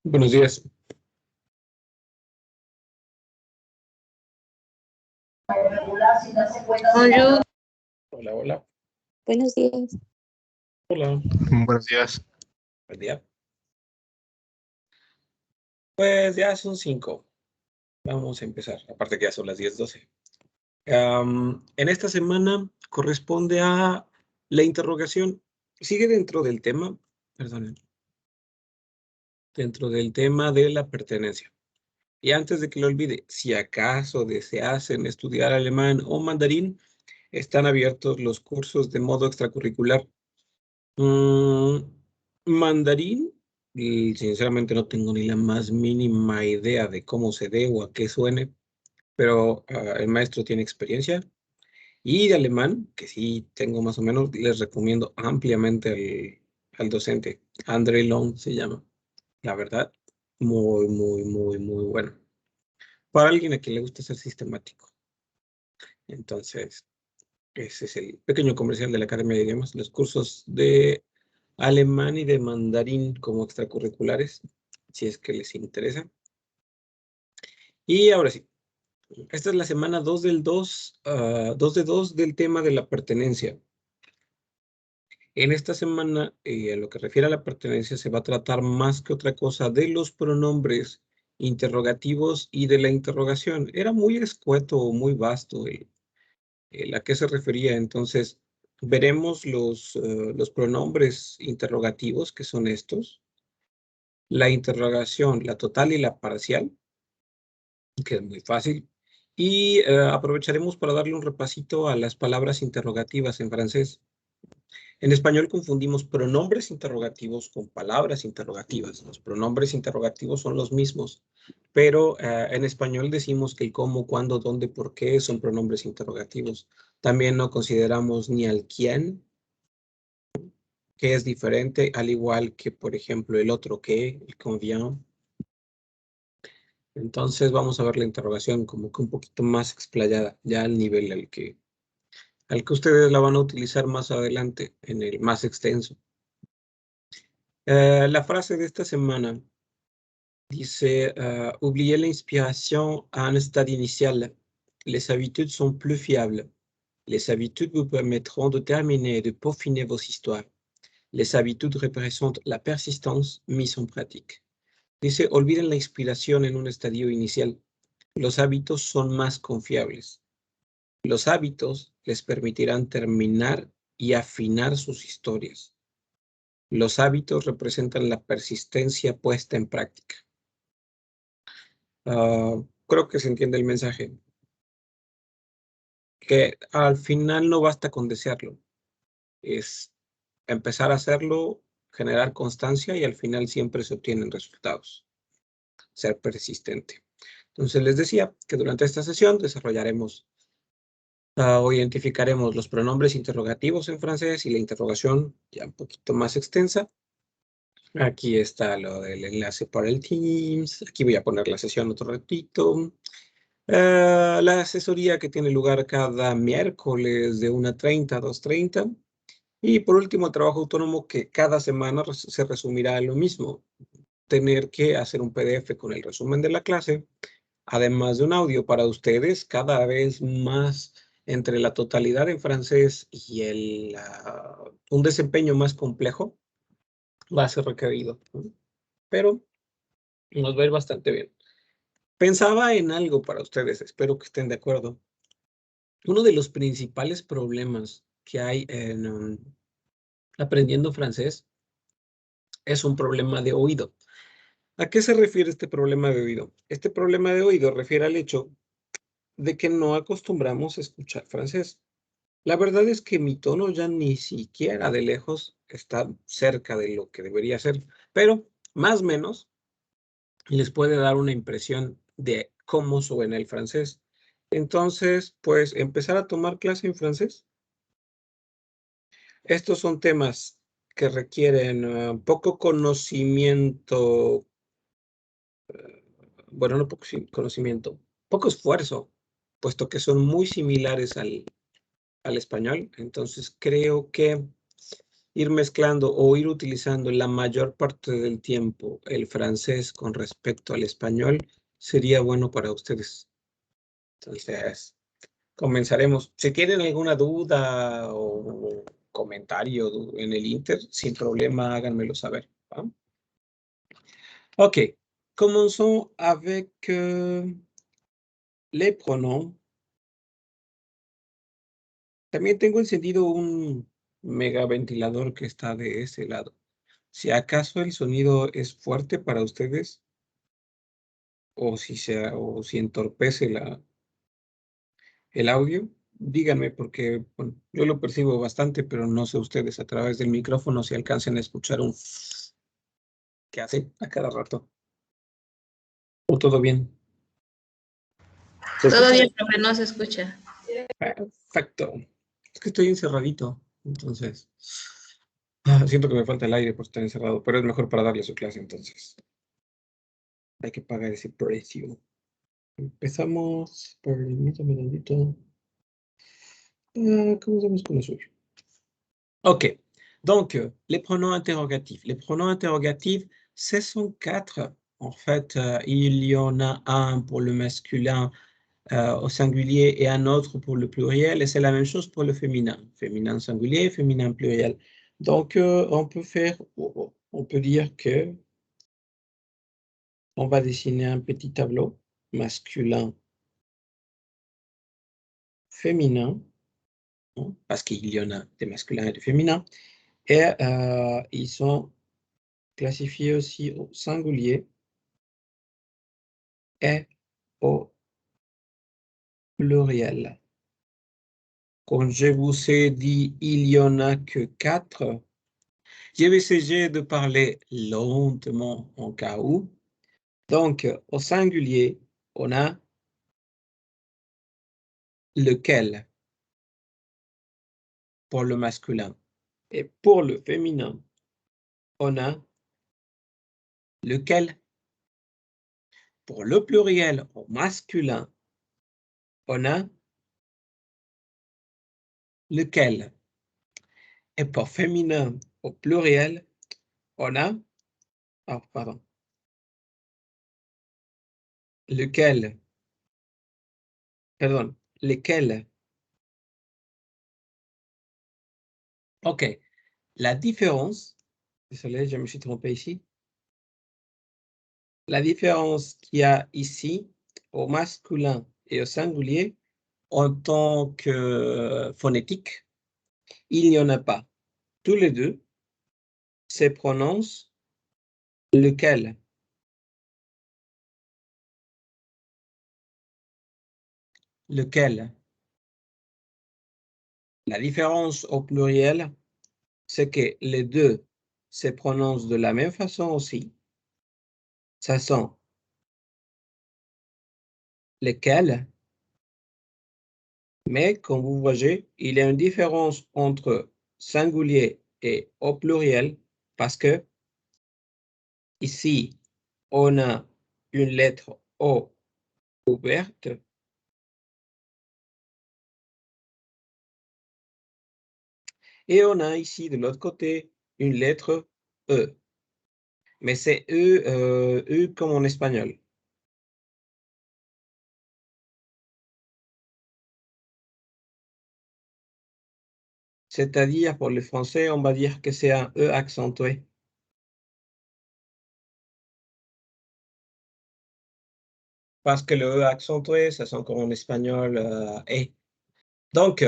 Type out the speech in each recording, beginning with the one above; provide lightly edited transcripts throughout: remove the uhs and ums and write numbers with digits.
Buenos días. Bonjour. Hola, hola. Buenos días. Hola. Buenos días. Buen día. Pues ya son 5. Vamos a empezar. Aparte que ya son las 10:12. En esta semana corresponde a la interrogación. Sigue dentro del tema, perdonen, dentro del tema de la pertenencia. Y antes de que lo olvide, si acaso deseasen estudiar alemán o mandarín, están abiertos los cursos de modo extracurricular. Mandarín, y sinceramente no tengo ni la más mínima idea de cómo se dé o a qué suene, pero el maestro tiene experiencia. Y de alemán, que sí tengo más o menos, les recomiendo ampliamente al docente. André Long se llama. La verdad, muy, muy, muy, muy bueno. Para alguien a quien le gusta ser sistemático. Entonces, ese es el pequeño comercial de la Academia de Idiomas. Los cursos de alemán y de mandarín como extracurriculares, si es que les interesa. Y ahora sí, esta es la semana 2 del 2, 2 de 2 del tema de la pertenencia. En esta semana, en lo que refiere a la pertenencia, se va a tratar más que otra cosa de los pronombres interrogativos y de la interrogación. Era muy escueto, muy vasto a qué se refería. Entonces, veremos los pronombres interrogativos, que son estos. La interrogación, la total y la parcial, que es muy fácil. Y aprovecharemos para darle un repasito a las palabras interrogativas en francés. En español confundimos pronombres interrogativos con palabras interrogativas. Los pronombres interrogativos son los mismos, pero en español decimos que el cómo, cuándo, dónde, por qué son pronombres interrogativos. También no consideramos ni al quién, que es diferente, al igual que, por ejemplo, el otro qué, el combien. Entonces vamos a ver la interrogación como que un poquito más explayada, ya al nivel al que ustedes la van a utilizar más adelante, en el más extenso. La frase de esta semana dice, oubliez l'inspiration à un stade initial. Les habitudes sont plus fiables. Les habitudes vous permettront de terminer et de peaufiner vos histoires. Les habitudes représentent la persistance mise en pratique. Dice, olviden la inspiración en un estadio inicial. Los hábitos son más confiables. Los hábitos les permitirán terminar y afinar sus historias. Los hábitos representan la persistencia puesta en práctica. Creo que se entiende el mensaje. Que al final no basta con desearlo. Es empezar a hacerlo, generar constancia y al final siempre se obtienen resultados. Ser persistente. Entonces les decía que durante esta sesión desarrollaremos o identificaremos los pronombres interrogativos en francés y la interrogación ya un poquito más extensa. Aquí está lo del enlace para el Teams. Aquí voy a poner la sesión otro ratito. La asesoría que tiene lugar cada miércoles de 1:30 a 2:30. Y por último, el trabajo autónomo que cada semana se resumirá en lo mismo. Tener que hacer un PDF con el resumen de la clase, además de un audio para ustedes, cada vez más entre la totalidad en francés y un desempeño más complejo va a ser requerido, ¿no? Pero nos va a ir bastante bien. Pensaba en algo para ustedes, espero que estén de acuerdo. Uno de los principales problemas que hay en aprendiendo francés es un problema de oído. ¿A qué se refiere este problema de oído? Este problema de oído refiere al hecho de que no acostumbramos a escuchar francés. La verdad es que mi tono ya ni siquiera de lejos está cerca de lo que debería ser, pero más o menos les puede dar una impresión de cómo suena el francés. Entonces, pues, empezar a tomar clase en francés. Estos son temas que requieren poco conocimiento, bueno, no poco conocimiento, poco esfuerzo, puesto que son muy similares al español. Entonces, creo que ir mezclando o ir utilizando la mayor parte del tiempo el francés con respecto al español sería bueno para ustedes. Entonces, comenzaremos. Si tienen alguna duda o comentario en el Inter, sin problema, háganmelo saber. ¿Va? Ok, commençons avec les pronoms. También tengo encendido un megaventilador que está de ese lado. Si acaso el sonido es fuerte para ustedes o si entorpece el audio, díganme porque bueno, yo lo percibo bastante, pero no sé ustedes a través del micrófono si alcancen a escuchar un que hace a cada rato. ¿O todo bien? Todo bien, profe, no se escucha. Perfecto. Es que estoy encerradito, entonces siento que me falta el aire por estar encerrado, pero es mejor para darle su clase, entonces. Hay que pagar ese precio. Empezamos, permítame un minutito. Commençons con le suyo. Ok, donc les pronoms interrogatifs. Les pronoms interrogatifs, ce sont 4. En fait, il y en a un pour le masculin au singulier et un autre pour le pluriel, et c'est la même chose pour le féminin. Féminin singulier, féminin pluriel. Donc, on peut dire que on va dessiner un petit tableau masculin, féminin, hein, parce qu'il y en a des masculins et des féminins, et ils sont classifiés aussi au singulier et au pluriel. Quand je vous ai dit il y en a que 4, je vais essayer de parler lentement en cas où. Donc, au singulier, on a lequel pour le masculin. Et pour le féminin, on a lequel. Pour le pluriel au masculin, on a lequel. Et pour féminin au pluriel, on a, oh, pardon, lequel. Pardon, lesquels. OK. La différence, désolé, je me suis trompé ici. La différence qu'il y a ici, au masculin et au singulier, en tant que phonétique, il n'y en a pas. Tous les deux se prononcent lequel. Lequel. La différence au pluriel, c'est que les deux se prononcent de la même façon aussi. Ça sont lesquels. Mais comme vous voyez, il y a une différence entre singulier et au pluriel parce que ici, on a une lettre O ouverte. Et on a ici de l'autre côté une lettre E. Mais c'est E comme en espagnol. C'est-à-dire, pour le français, on va dire que c'est un E accentué. Parce que le E accentué, ça sonne comme en espagnol E. Donc,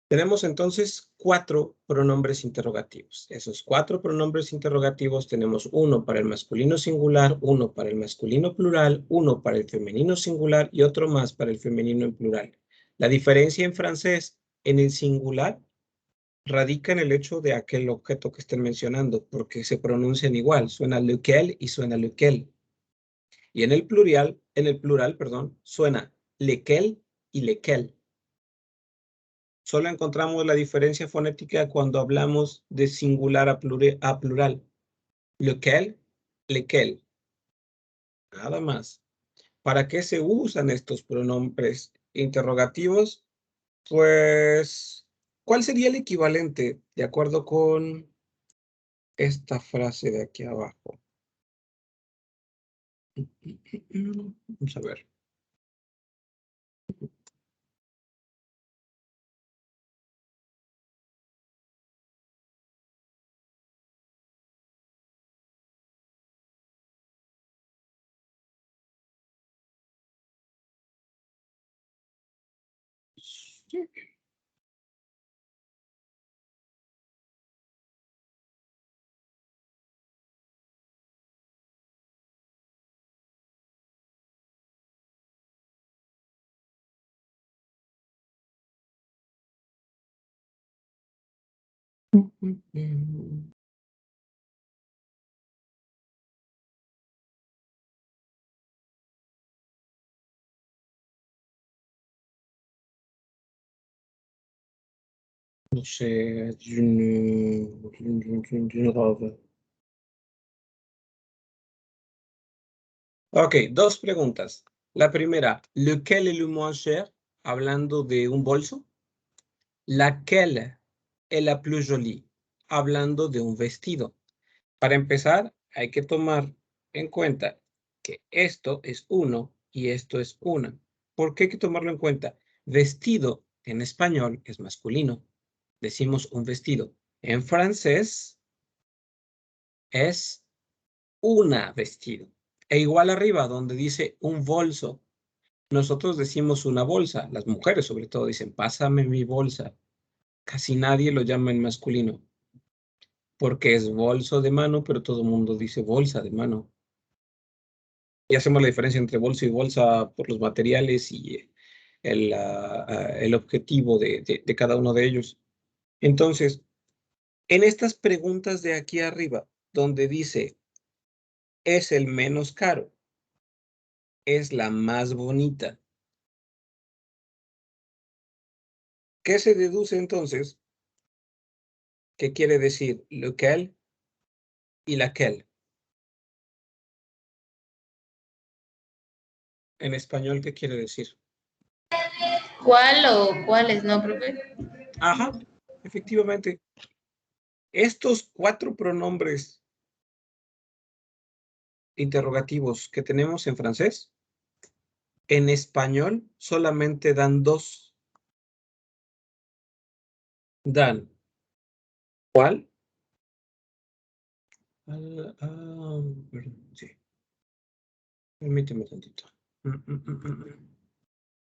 tenemos entonces 4 pronombres interrogativos. Esos 4 pronombres interrogativos tenemos uno para el masculino singular, uno para el masculino plural, uno para el femenino singular y otro más para el femenino en plural. La diferencia en francés en el singular radica en el hecho de aquel objeto que estén mencionando, porque se pronuncian igual, suena lequel y suena lequel. Y en el plural, perdón, suena lequel y lequel. Solo encontramos la diferencia fonética cuando hablamos de singular a plural. Lequel, lequel. Nada más. ¿Para qué se usan estos pronombres interrogativos? Pues ¿Cuál sería el equivalente de acuerdo con esta frase de aquí abajo? Vamos a ver. No sé, Ok, dos preguntas. La primera, lequel est le moins cher? Hablando de un bolso. Laquelle est la plus jolie? Hablando de un vestido. Para empezar, hay que tomar en cuenta que esto es uno y esto es una. ¿Por qué hay que tomarlo en cuenta? Vestido en español es masculino. Decimos un vestido. En francés es una vestido. E igual arriba, donde dice un bolso, nosotros decimos una bolsa. Las mujeres sobre todo dicen, pásame mi bolsa. Casi nadie lo llama en masculino. Porque es bolso de mano, pero todo el mundo dice bolsa de mano. Y hacemos la diferencia entre bolso y bolsa por los materiales y el objetivo de cada uno de ellos. Entonces, en estas preguntas de aquí arriba, donde dice, es el menos caro, es la más bonita. ¿Qué se deduce entonces? ¿Qué quiere decir lequel y laquelle? En español, ¿qué quiere decir? ¿Cuál o cuáles, no, profe? Ajá, efectivamente. Estos 4 pronombres interrogativos que tenemos en francés, en español solamente dan 2. Dan, ¿cuál? Perdón, sí. Permíteme tantito.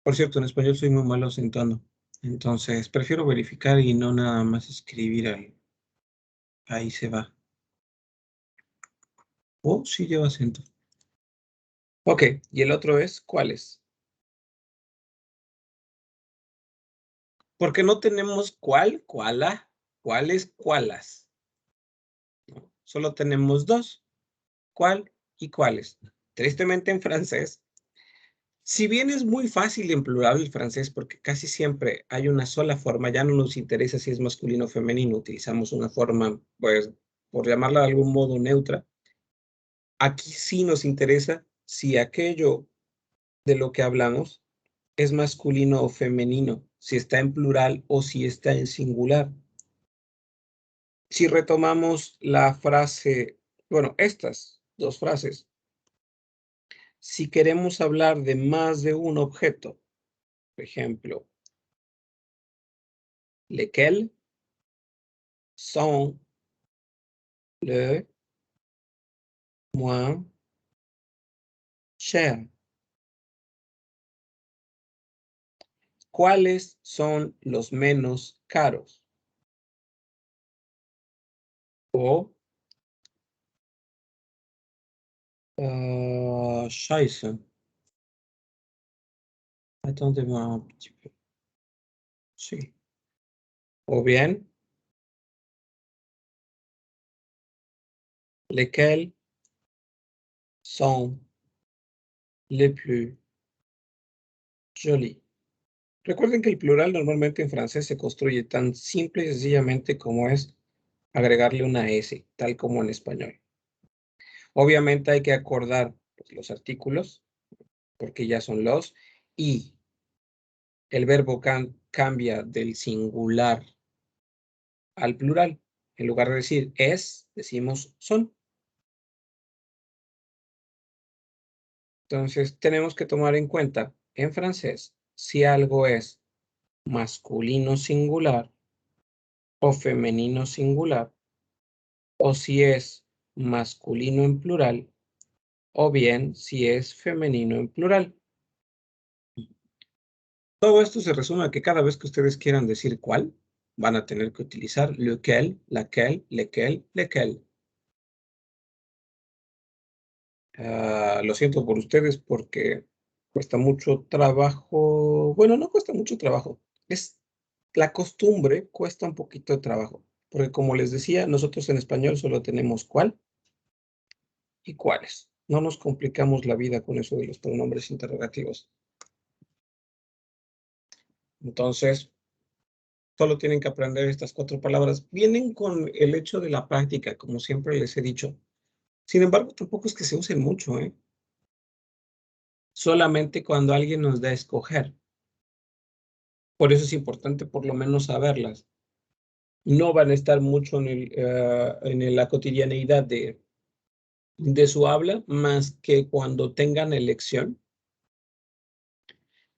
Por cierto, en español soy muy malo sentando. Entonces, prefiero verificar y no nada más escribir ahí. Ahí se va. Oh, sí lleva acento. Ok, y el otro es, ¿cuáles? Porque no tenemos cuál, cuala, cuáles, cualas. ¿No? Solo tenemos 2, cuál y cuáles. Tristemente en francés, si bien es muy fácil en plural el francés, porque casi siempre hay una sola forma, ya no nos interesa si es masculino o femenino, utilizamos una forma, pues, por llamarla de algún modo neutra. Aquí sí nos interesa si aquello de lo que hablamos es masculino o femenino, si está en plural o si está en singular. Si retomamos la frase, bueno, estas 2 frases, si queremos hablar de más de un objeto, por ejemplo, lesquels sont le moins cher. ¿Cuáles son los menos caros? O, scheiße. Attendez-moi un petit peu. Sí. O bien, lesquels sont les plus jolis. Recuerden que el plural normalmente en francés se construye tan simple y sencillamente como es agregarle una S, tal como en español. Obviamente hay que acordar pues, los artículos, porque ya son y el verbo cambia del singular al plural. En lugar de decir es, decimos son. Entonces, tenemos que tomar en cuenta en francés si algo es masculino singular o femenino singular, o si es masculino en plural, o bien si es femenino en plural. Todo esto se resume a que cada vez que ustedes quieran decir cuál, van a tener que utilizar lequel, laquelle, lequel, lequel. Lo siento por ustedes porque cuesta mucho trabajo. Bueno, no cuesta mucho trabajo. Es la costumbre, cuesta un poquito de trabajo. Porque como les decía, nosotros en español solo tenemos cuál y cuáles. No nos complicamos la vida con eso de los pronombres interrogativos. Entonces, solo tienen que aprender estas 4 palabras. Vienen con el hecho de la práctica, como siempre les he dicho. Sin embargo, tampoco es que se usen mucho, ¿eh? Solamente cuando alguien nos da a escoger. Por eso es importante por lo menos saberlas. No van a estar mucho en la cotidianeidad de su habla, más que cuando tengan elección,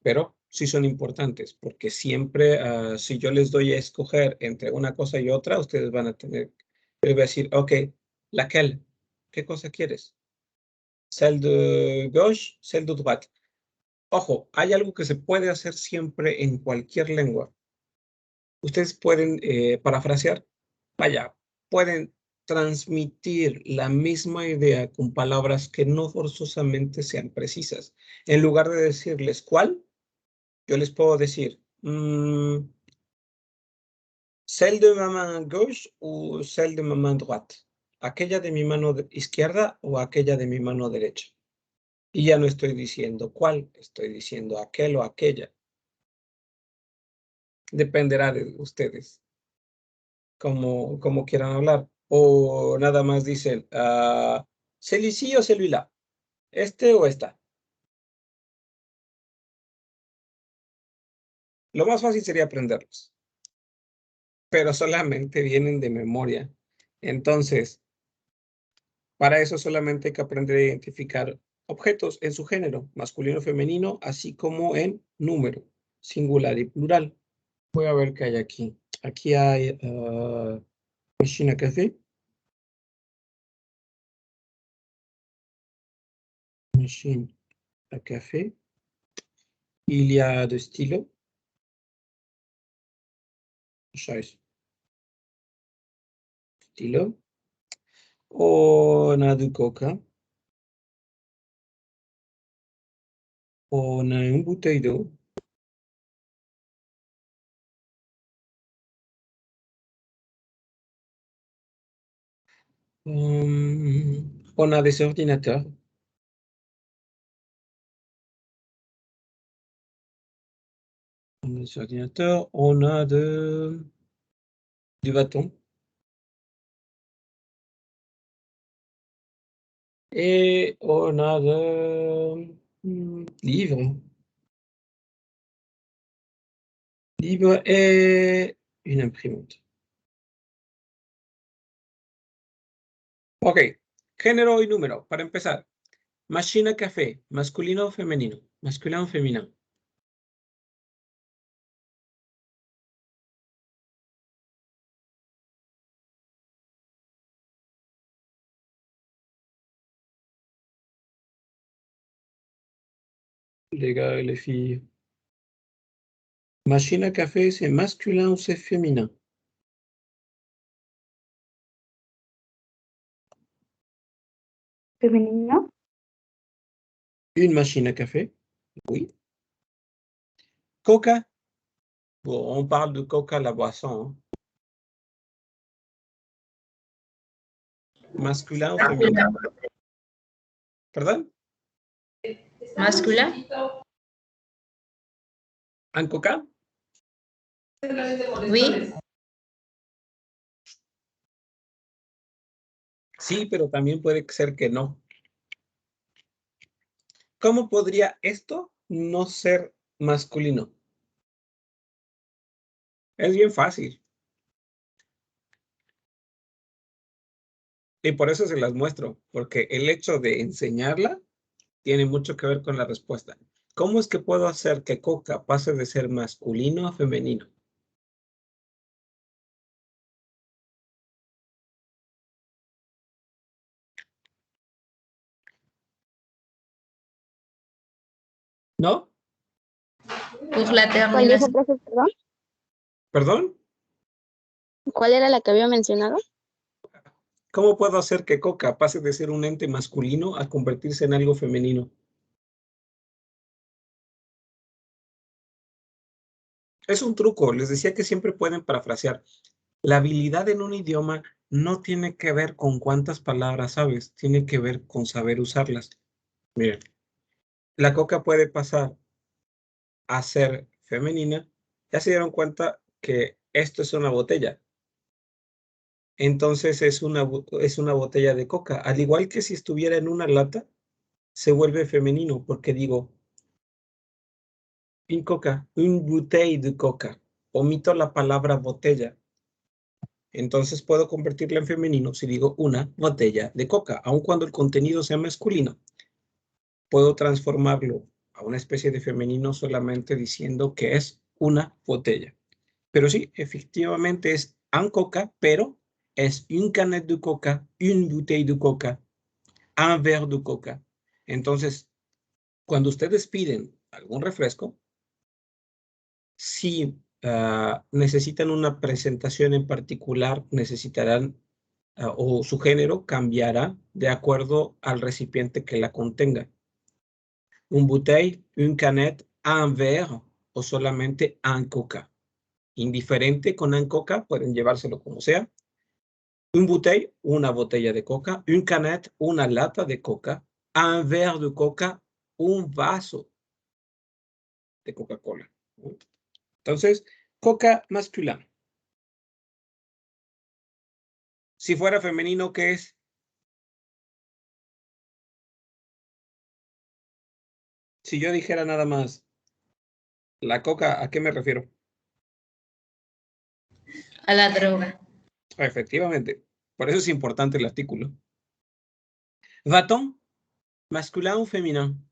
pero sí son importantes, porque siempre, si yo les doy a escoger entre una cosa y otra, ustedes van a tener, les voy a decir, ok, laquelle, ¿qué cosa quieres? Celle de gauche, celle de droite. Ojo, hay algo que se puede hacer siempre en cualquier lengua. Ustedes pueden parafrasear, vaya, pueden transmitir la misma idea con palabras que no forzosamente sean precisas. En lugar de decirles cuál, yo les puedo decir, celle de ma main gauche o celle de ma main droite. Aquella de mi mano izquierda o aquella de mi mano derecha. Y ya no estoy diciendo cuál, estoy diciendo aquel o aquella. Dependerá de ustedes, como quieran hablar. O nada más dicen, celui-ci o celui-là. Este o esta. Lo más fácil sería aprenderlos. Pero solamente vienen de memoria. Entonces, para eso solamente hay que aprender a identificar objetos en su género, masculino o femenino, así como en número, singular y plural. Voy a ver qué hay aquí. Aquí hay machine à café. Machine à café. Il y a de stylos. Stylo. On a du coca. On a une bouteille d'eau. On a des ordinateurs. On a des ordinateurs. On a du bâton. Et on a livres. Livres et une imprimante. Ok, género y número. Para empezar, machine à café, masculino o femenino. Masculino o femenino. Les gars et les filles. Machine à café, c'est masculin ou c'est féminin? Femenino. Une machine à café, oui. Coca, bon, on parle de coca, la boisson. Hein. Masculin ou féminin? Pardon? Masculin. Un coca? Oui. Sí, pero también puede ser que no. ¿Cómo podría esto no ser masculino? Es bien fácil. Y por eso se las muestro, porque el hecho de enseñarla tiene mucho que ver con la respuesta. ¿Cómo es que puedo hacer que coca pase de ser masculino a femenino? ¿No? Por la ¿Cuál dijo, terminación. profe, perdón? ¿Perdón? ¿Cuál era la que había mencionado? ¿Cómo puedo hacer que coca pase de ser un ente masculino a convertirse en algo femenino? Es un truco, les decía que siempre pueden parafrasear. La habilidad en un idioma no tiene que ver con cuántas palabras sabes, tiene que ver con saber usarlas. Miren, la coca puede pasar a ser femenina. Ya se dieron cuenta que esto es una botella. Entonces es una botella de coca. Al igual que si estuviera en una lata, se vuelve femenino porque digo, une coca, une bouteille de coca. Omito la palabra botella. Entonces puedo convertirla en femenino si digo una botella de coca, aun cuando el contenido sea masculino. Puedo transformarlo a una especie de femenino solamente diciendo que es una botella. Pero sí, efectivamente es un coca, pero es une canette de coca, une bouteille de coca, un verre de coca. Entonces, cuando ustedes piden algún refresco, si necesitan una presentación en particular, necesitarán o su género cambiará de acuerdo al recipiente que la contenga. Un bouteille, une canette, un verre o solamente un coca. Indiferente con un coca, pueden llevárselo como sea. Un bouteille, una botella de coca. Une canette, una lata de coca. Un verre de coca, un vaso de Coca-Cola. Entonces, coca masculino. Si fuera femenino, ¿qué es? Si yo dijera nada más, la coca, ¿a qué me refiero? A la droga. Efectivamente. Por eso es importante el artículo. Va-t-on, masculin o féminin?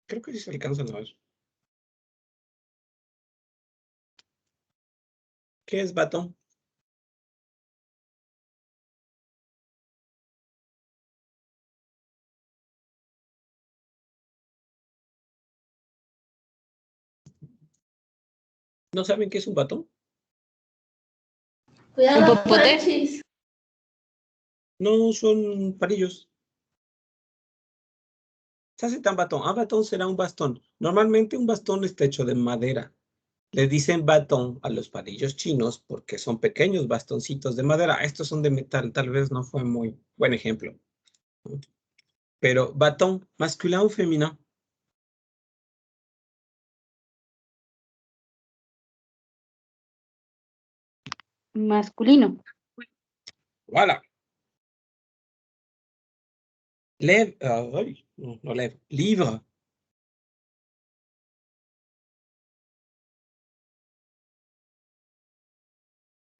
Creo que sí se alcanzan a ver. ¿Qué es batón? ¿No saben qué es un batón? ¿Un popote? No, son palillos. Se hace tan batón. Ah, batón será un bastón. Normalmente un bastón está hecho de madera. Le dicen batón a los palillos chinos porque son pequeños bastoncitos de madera. Estos son de metal. Tal vez no fue muy buen ejemplo. Pero batón, masculin o féminin? Masculino. Voilà. Lève, no lève. Livre.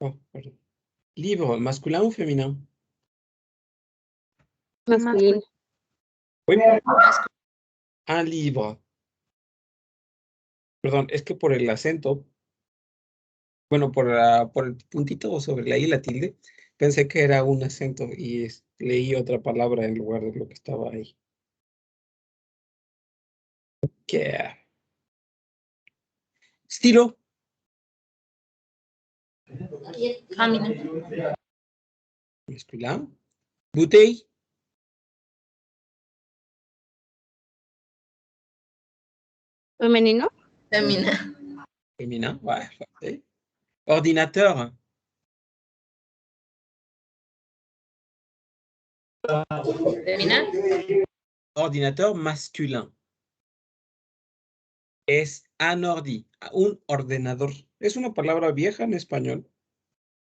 Oh, perdón. Livre, masculin o féminin? Masculino. Oui. Un livre. Perdón, es que por el acento, bueno, por el puntito sobre la I, la tilde, pensé que era un acento y leí otra palabra en lugar de lo que estaba ahí. ¿Qué? Estilo. Féminin. Masculin. Bouteille. Femenino. Féminin. Féminin. Ouais, parfait. Ordinateur. Féminin. Ordinateur masculin. Es un ordi, un ordenador. Es una palabra vieja en español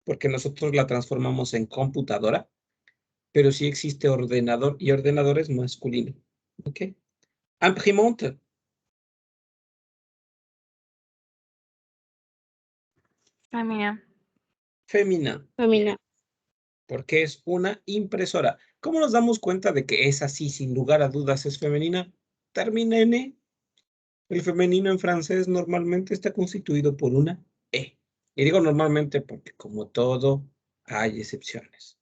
porque nosotros la transformamos en computadora, pero sí existe ordenador y ordenador es masculino. ¿Ok? Imprimante. Femina. Femina. Femina. Porque es una impresora. ¿Cómo nos damos cuenta de que es así, sin lugar a dudas, es femenina? Termina en E. El femenino en francés normalmente está constituido por una E. Y digo normalmente porque, como todo, hay excepciones.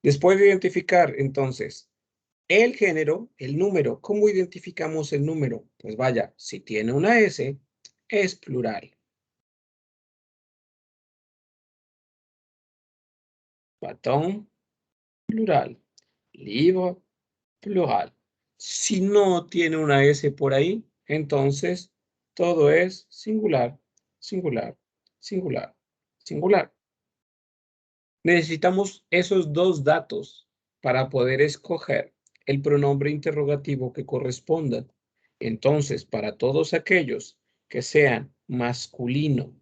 Después de identificar, entonces, el género, el número, ¿cómo identificamos el número? Pues vaya, si tiene una S, es plural. Bâton, plural. Livre, plural. Si no tiene una S por ahí, entonces todo es singular, singular, singular, singular. Necesitamos esos dos datos para poder escoger el pronombre interrogativo que corresponda. Entonces, para todos aquellos que sean masculino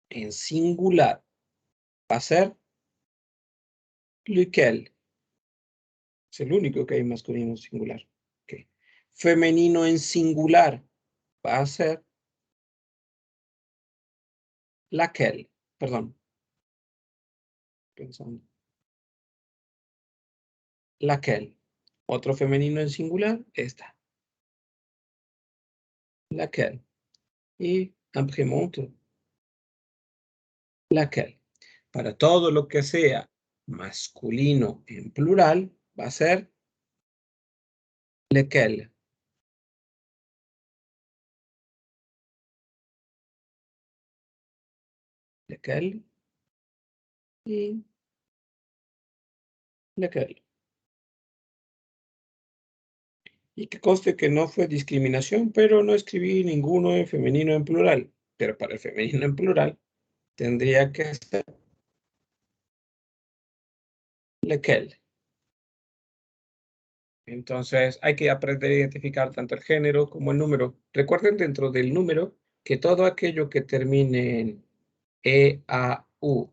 en singular, va a ser lequel. Es el único que hay masculino en singular. Okay. Femenino en singular va a ser laquelle. Perdón. Pensando. Laquelle. Otro femenino en singular, esta. Laquelle. Y imprimante. Laquelle. Para todo lo que sea masculino en plural, va a ser lequel. Lequel y lequel. Y que conste que no fue discriminación, pero no escribí ninguno en femenino en plural. Pero para el femenino en plural tendría que ser lequel. Entonces hay que aprender a identificar tanto el género como el número. Recuerden dentro del número que todo aquello que termine en E, A, U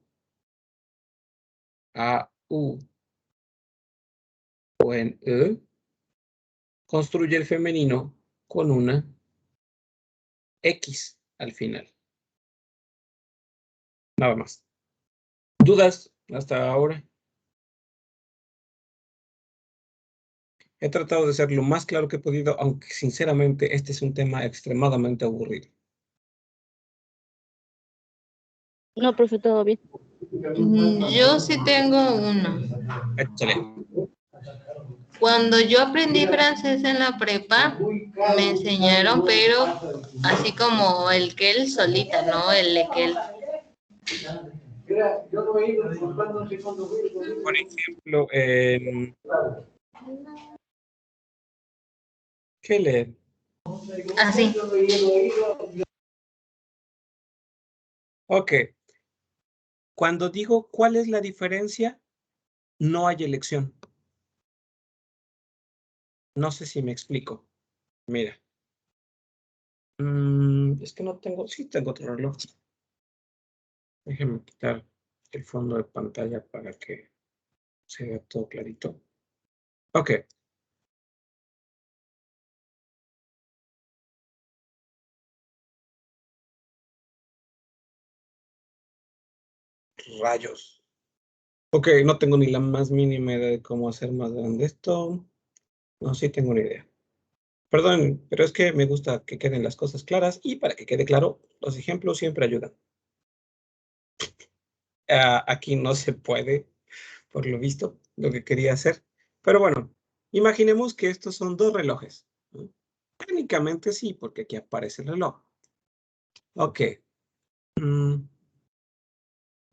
o en E, construye el femenino con una X al final. Nada más. ¿Dudas hasta ahora? He tratado de ser lo más claro que he podido, aunque sinceramente este es un tema extremadamente aburrido. No, profe, todo bien. Yo sí tengo uno. Excelente. Cuando yo aprendí francés en la prepa, me enseñaron, pero así como el quel solita, ¿no? El lequel. Por ejemplo, ¿qué leer? Así. Ok. Cuando digo cuál es la diferencia, no hay elección. No sé si me explico. Mira. Es que no tengo, sí tengo otro reloj. Déjenme quitar el fondo de pantalla para que se vea todo clarito. Ok. Rayos. Ok, no tengo ni la más mínima idea de cómo hacer más grande esto. No, sí tengo una idea. Perdón, pero es que me gusta que queden las cosas claras y para que quede claro, los ejemplos siempre ayudan. Aquí no se puede, por lo visto, lo que quería hacer. Pero bueno, imaginemos que estos son dos relojes, ¿no? Técnicamente sí, porque aquí aparece el reloj. Ok.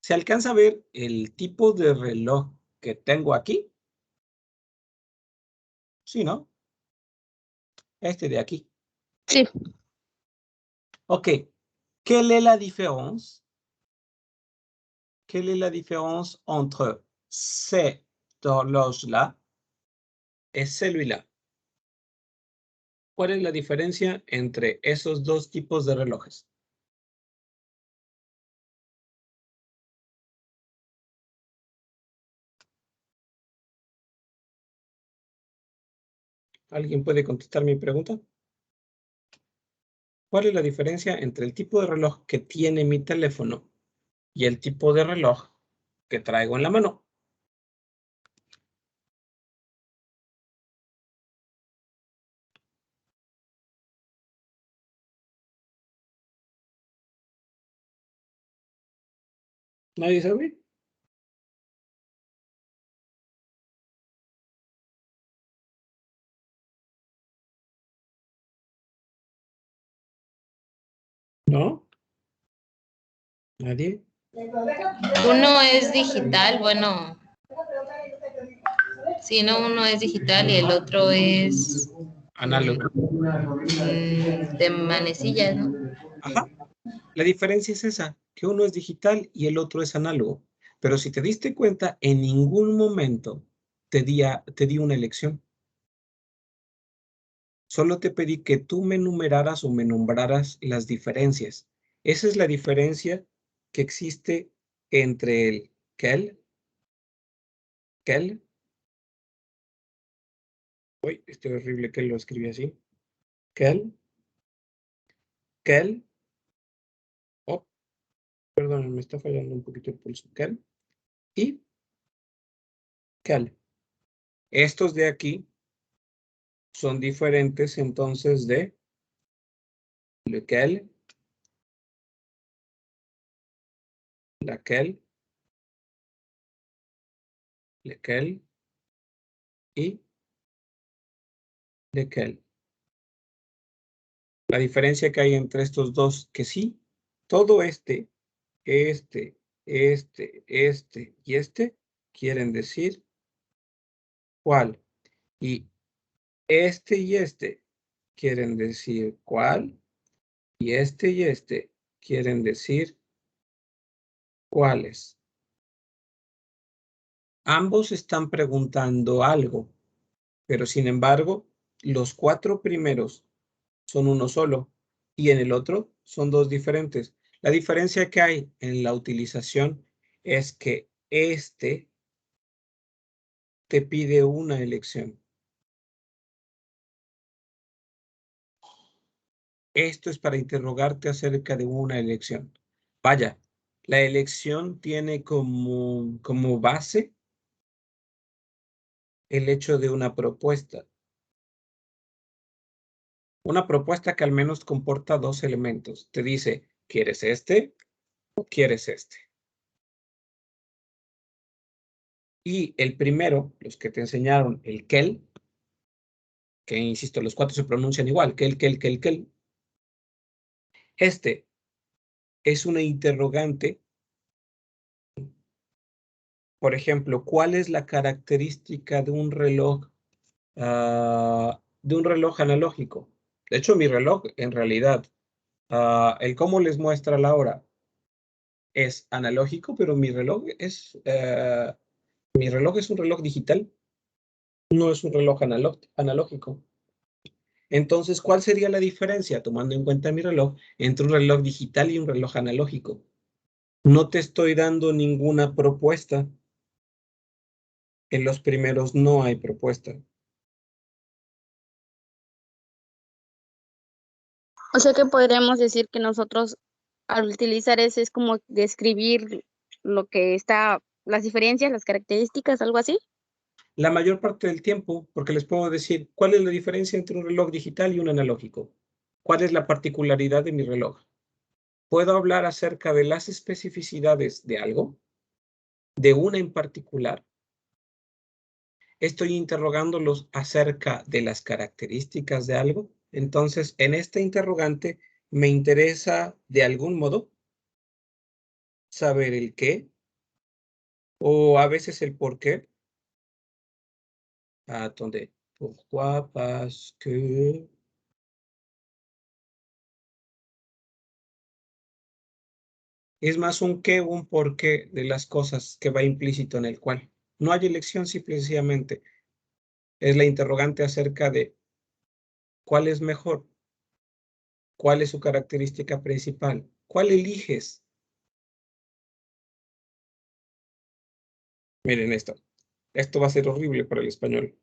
¿Se alcanza a ver el tipo de reloj que tengo aquí? Sí, ¿no? Este de aquí. Sí. Ok. Quelle est la différence? Quelle est la différence entre cette horloge-là et celui-là? ¿Cuál es la diferencia entre esos dos tipos de relojes? ¿Alguien puede contestar mi pregunta? ¿Cuál es la diferencia entre el tipo de reloj que tiene mi teléfono y el tipo de reloj que traigo en la mano? ¿Nadie sabe? ¿No? ¿Nadie? Uno es digital, bueno, si no, uno es digital y el otro es Análogo. de manecillas, ¿no? Ajá. La diferencia es esa, que uno es digital y el otro es análogo. Pero si te diste cuenta, en ningún momento te di una elección. Solo te pedí que tú me numeraras o me nombraras las diferencias. Esa es la diferencia que existe entre el Kel. Uy, este horrible que lo escribí así. Kel. Oh, perdón, me está fallando un poquito el pulso. Kel y Kel. Estos de aquí son diferentes entonces de lequel, laquel, lequel y lequel. La diferencia que hay entre estos dos, que sí, todo este y este quieren decir cuál. Y este quieren decir cuál. Y este quieren decir cuáles. Ambos están preguntando algo, pero sin embargo, los 4 primeros son uno solo y en el otro son dos diferentes. La diferencia que hay en la utilización es que este te pide una elección. Esto es para interrogarte acerca de una elección. Vaya, la elección tiene como base el hecho de una propuesta. Una propuesta que al menos comporta dos elementos. Te dice, ¿quieres este o quieres este? Y el primero, los que te enseñaron, el kel, que insisto, los 4 se pronuncian igual, kel. Este es una interrogante. Por ejemplo, ¿cuál es la característica de un reloj analógico? De hecho, mi reloj, en realidad, el cómo les muestra la hora es analógico, pero mi reloj es un reloj digital, no es un reloj analógico. Entonces, ¿cuál sería la diferencia, tomando en cuenta mi reloj, entre un reloj digital y un reloj analógico? No te estoy dando ninguna propuesta. En los primeros no hay propuesta. O sea que podríamos decir que nosotros al utilizar ese es como describir lo que está, las diferencias, las características, algo así. La mayor parte del tiempo, porque les puedo decir, ¿cuál es la diferencia entre un reloj digital y un analógico? ¿Cuál es la particularidad de mi reloj? ¿Puedo hablar acerca de las especificidades de algo? ¿De una en particular? Estoy interrogándolos acerca de las características de algo. Entonces, en esta interrogante me interesa de algún modo saber el qué o a veces el por qué. Attendez. Pourquoi? Parce que. Es más un qué o un por qué de las cosas que va implícito en el cual. No hay elección simplemente. Es la interrogante acerca de cuál es mejor, cuál es su característica principal, cuál eliges. Miren esto. Esto va a ser horrible para el español.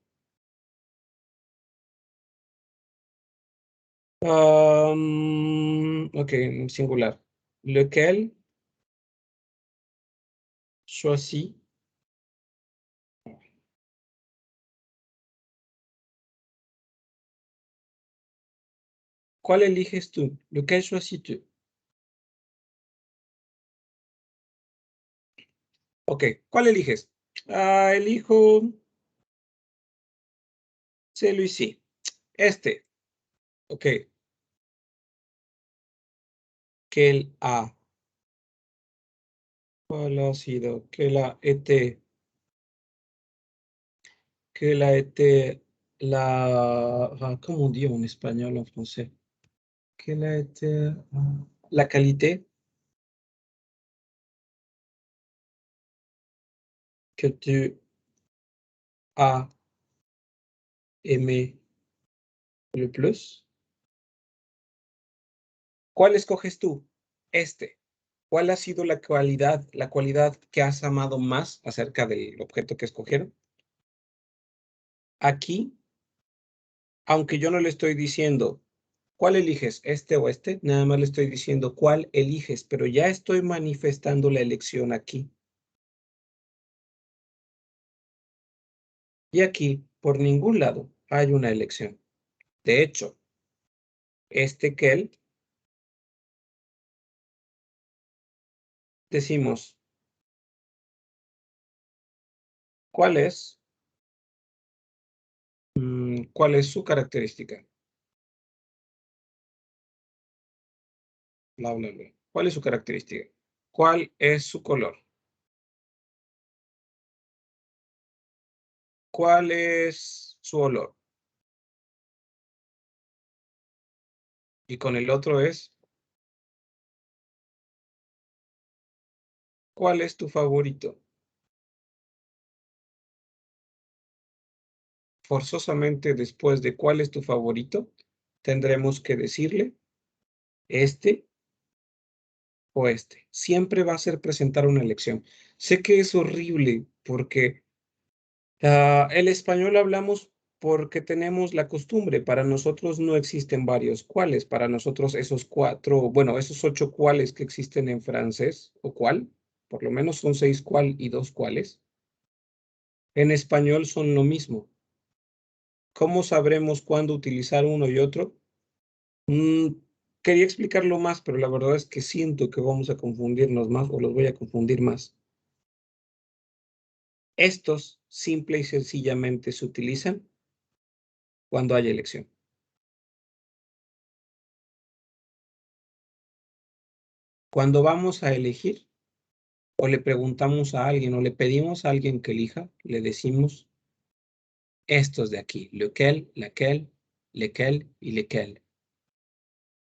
Ok, singular. Lequel choisis. ¿Cuál eliges tú? Lequel choisis tú. Ok, ¿cuál eliges? Elijo celui-ci. Este. Ok. Quel a. ¿Cuál ha sido? Quel a été. Quel a été ¿cómo digo en español o en francés? Quelle a été la qualité que tu as aimé le plus? ¿Cuál escoges tú? Este. ¿Cuál ha sido la cualidad que has amado más acerca del objeto que escogieron? Aquí, aunque yo no le estoy diciendo cuál eliges, este o este, nada más le estoy diciendo cuál eliges, pero ya estoy manifestando la elección aquí. Y aquí, por ningún lado, hay una elección. De hecho, este quel, decimos, ¿cuál es? ¿Cuál es su característica? Bla, bla, bla. ¿Cuál es su característica? ¿Cuál es su color? ¿Cuál es su olor? Y con el otro es, ¿cuál es tu favorito? Forzosamente después de cuál es tu favorito, tendremos que decirle este o este. Siempre va a ser presentar una elección. Sé que es horrible porque el español hablamos porque tenemos la costumbre. Para nosotros no existen varios cuales. Para nosotros esos esos 8 cuales que existen en francés, o cual, por lo menos son 6 cual y 2 cuales. En español son lo mismo. ¿Cómo sabremos cuándo utilizar uno y otro? Quería explicarlo más, pero la verdad es que siento que vamos a confundirnos más o los voy a confundir más. Estos simple y sencillamente se utilizan cuando hay elección. Cuando vamos a elegir, o le preguntamos a alguien, o le pedimos a alguien que elija, le decimos estos de aquí, lequel, laquelle, lequel y lequel.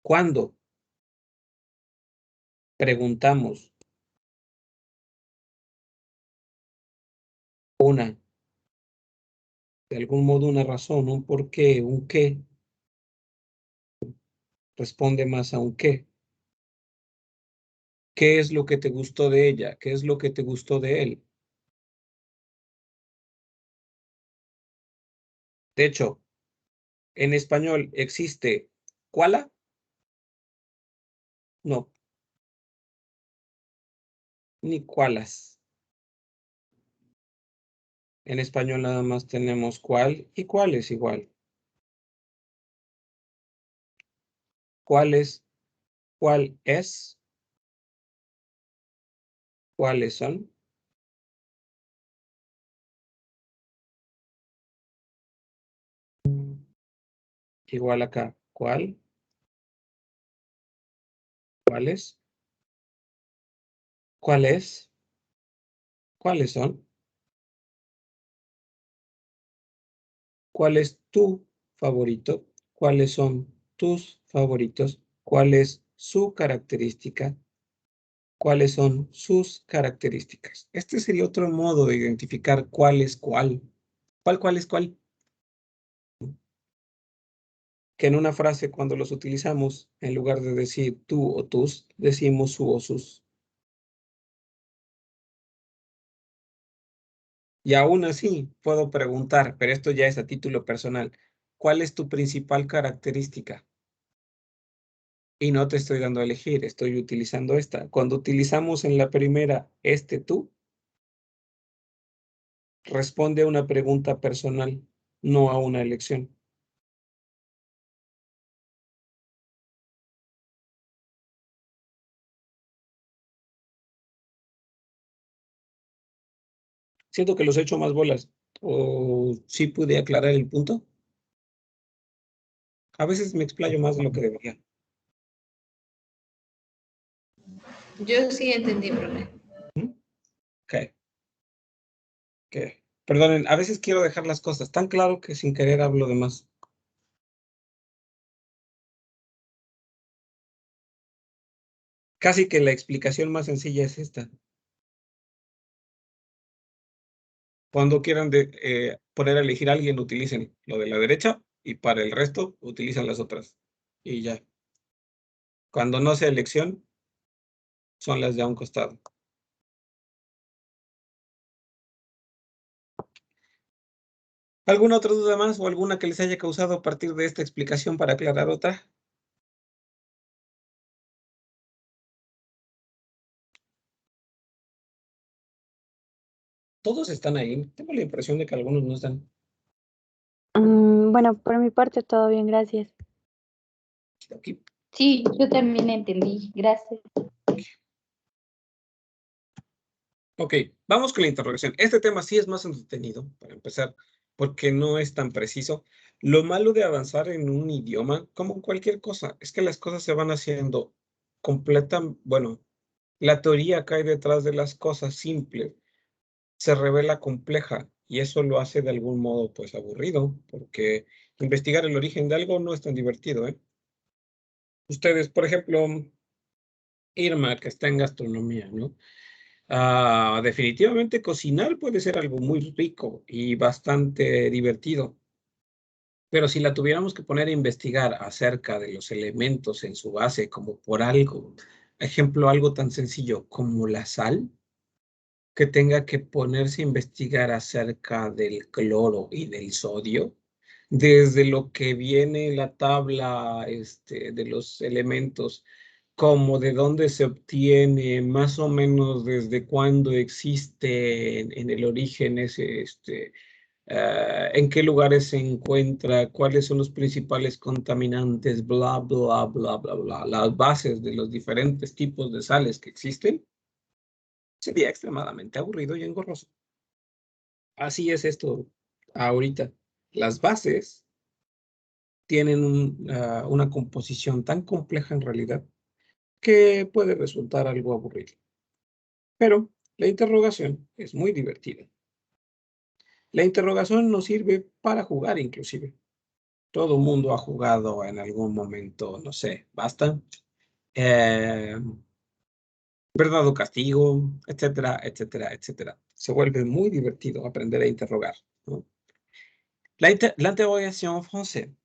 Cuando preguntamos de algún modo una razón, un por qué, un qué, responde más a un qué. ¿Qué es lo que te gustó de ella? ¿Qué es lo que te gustó de él? De hecho, en español existe ¿cuala? No, ni cualas. En español nada más tenemos cuál y cuál es igual. ¿Cuál es? ¿Cuál es? ¿Cuáles son? Igual acá. ¿Cuál? ¿Cuáles? ¿Cuál es? ¿Cuáles son? ¿Cuál es tu favorito? ¿Cuáles son tus favoritos? ¿Cuál es su característica? ¿Cuáles son sus características? Este sería otro modo de identificar cuál es cuál. ¿Cuál es cuál? Que en una frase cuando los utilizamos, en lugar de decir tú o tus, decimos su o sus. Y aún así puedo preguntar, pero esto ya es a título personal, ¿cuál es tu principal característica? Y no te estoy dando a elegir, estoy utilizando esta. Cuando utilizamos en la primera tú, responde a una pregunta personal, no a una elección. Siento que los he hecho más bolas. ¿O sí pude aclarar el punto? A veces me explayo más de lo que debería. Yo sí entendí, profe. Ok. Perdonen, a veces quiero dejar las cosas tan claro que sin querer hablo de más. Casi que la explicación más sencilla es esta. Cuando quieran poner a elegir a alguien, utilicen lo de la derecha y para el resto utilizan las otras. Y ya. Cuando no sea elección, son las de a un costado. ¿Alguna otra duda más o alguna que les haya causado a partir de esta explicación para aclarar otra? Todos están ahí. Tengo la impresión de que algunos no están. Bueno, por mi parte todo bien, gracias. Aquí. Sí, yo también entendí, gracias. Ok, vamos con la interrogación. Este tema sí es más entretenido, para empezar, porque no es tan preciso. Lo malo de avanzar en un idioma, como en cualquier cosa, es que las cosas se van haciendo bueno, la teoría que hay detrás de las cosas simples se revela compleja y eso lo hace de algún modo, pues, aburrido, porque investigar el origen de algo no es tan divertido, ¿eh? Ustedes, por ejemplo, Irma, que está en gastronomía, ¿no? Definitivamente cocinar puede ser algo muy rico y bastante divertido, pero si la tuviéramos que poner a investigar acerca de los elementos en su base, como por ejemplo, algo tan sencillo como la sal, que tenga que ponerse a investigar acerca del cloro y del sodio, desde lo que viene la tabla de los elementos, como de dónde se obtiene, más o menos desde cuándo existe en el origen ese, en qué lugares se encuentra, cuáles son los principales contaminantes, bla, bla, bla, bla, bla, las bases de los diferentes tipos de sales que existen, sería extremadamente aburrido y engorroso. Así es esto ahorita. Las bases tienen una composición tan compleja en realidad que puede resultar algo aburrido. Pero la interrogación es muy divertida. La interrogación nos sirve para jugar inclusive. Todo mundo ha jugado en algún momento, no sé, basta, verdad o castigo, etcétera, etcétera, etcétera. Se vuelve muy divertido aprender a interrogar, ¿no? L'interrogation en français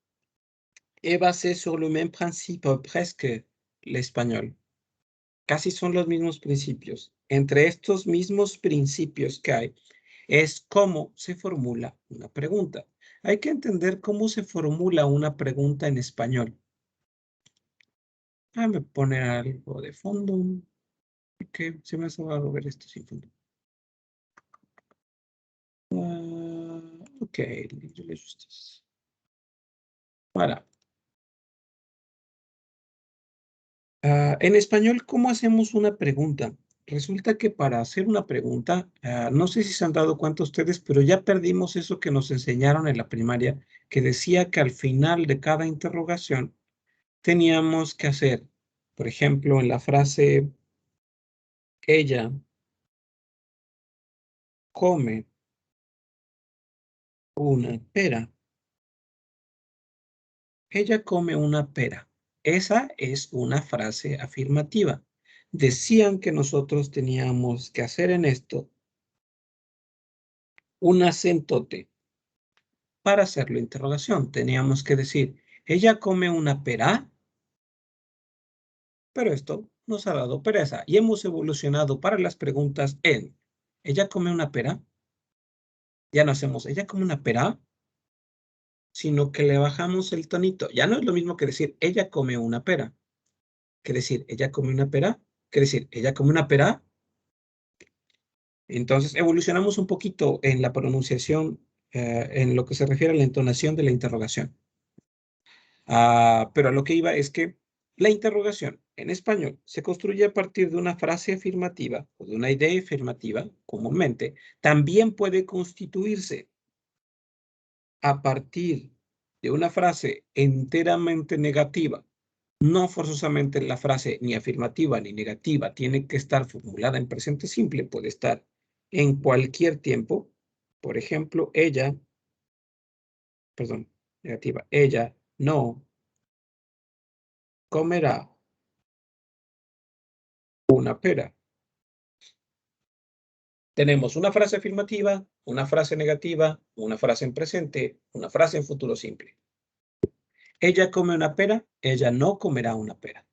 est basée sur le même principe, presque l'espagnol. Casi son los mismos principios. Entre estos mismos principios que hay, es cómo se formula una pregunta. Hay que entender cómo se formula una pregunta en español. Déjame poner algo de fondo, porque se me ha a ver esto sin fondo. Ok, para. En español, ¿cómo hacemos una pregunta? Resulta que para hacer una pregunta, no sé si se han dado cuenta ustedes, pero ya perdimos eso que nos enseñaron en la primaria, que decía que al final de cada interrogación teníamos que hacer, por ejemplo, en la frase, ella come una pera. Ella come una pera. Esa es una frase afirmativa. Decían que nosotros teníamos que hacer en esto un acentote para hacerlo interrogación. Teníamos que decir, ella come una pera, pero esto nos ha dado pereza y hemos evolucionado para las preguntas en, ¿ella come una pera? Ya no hacemos, ¿ella come una pera? Sino que le bajamos el tonito. Ya no es lo mismo que decir, ella come una pera. quiere decir, ella come una pera, quiere decir, ella come una pera. Entonces, evolucionamos un poquito en la pronunciación, en lo que se refiere a la entonación de la interrogación. Pero a lo que iba es que la interrogación en español se construye a partir de una frase afirmativa o de una idea afirmativa, comúnmente. También puede constituirse a partir de una frase enteramente negativa. No forzosamente la frase ni afirmativa ni negativa tiene que estar formulada en presente simple, puede estar en cualquier tiempo. Por ejemplo, negativa, ella no comerá una pera. Tenemos una frase afirmativa, una frase negativa, una frase en presente, una frase en futuro simple. Ella come una pera, ella no comerá una pera.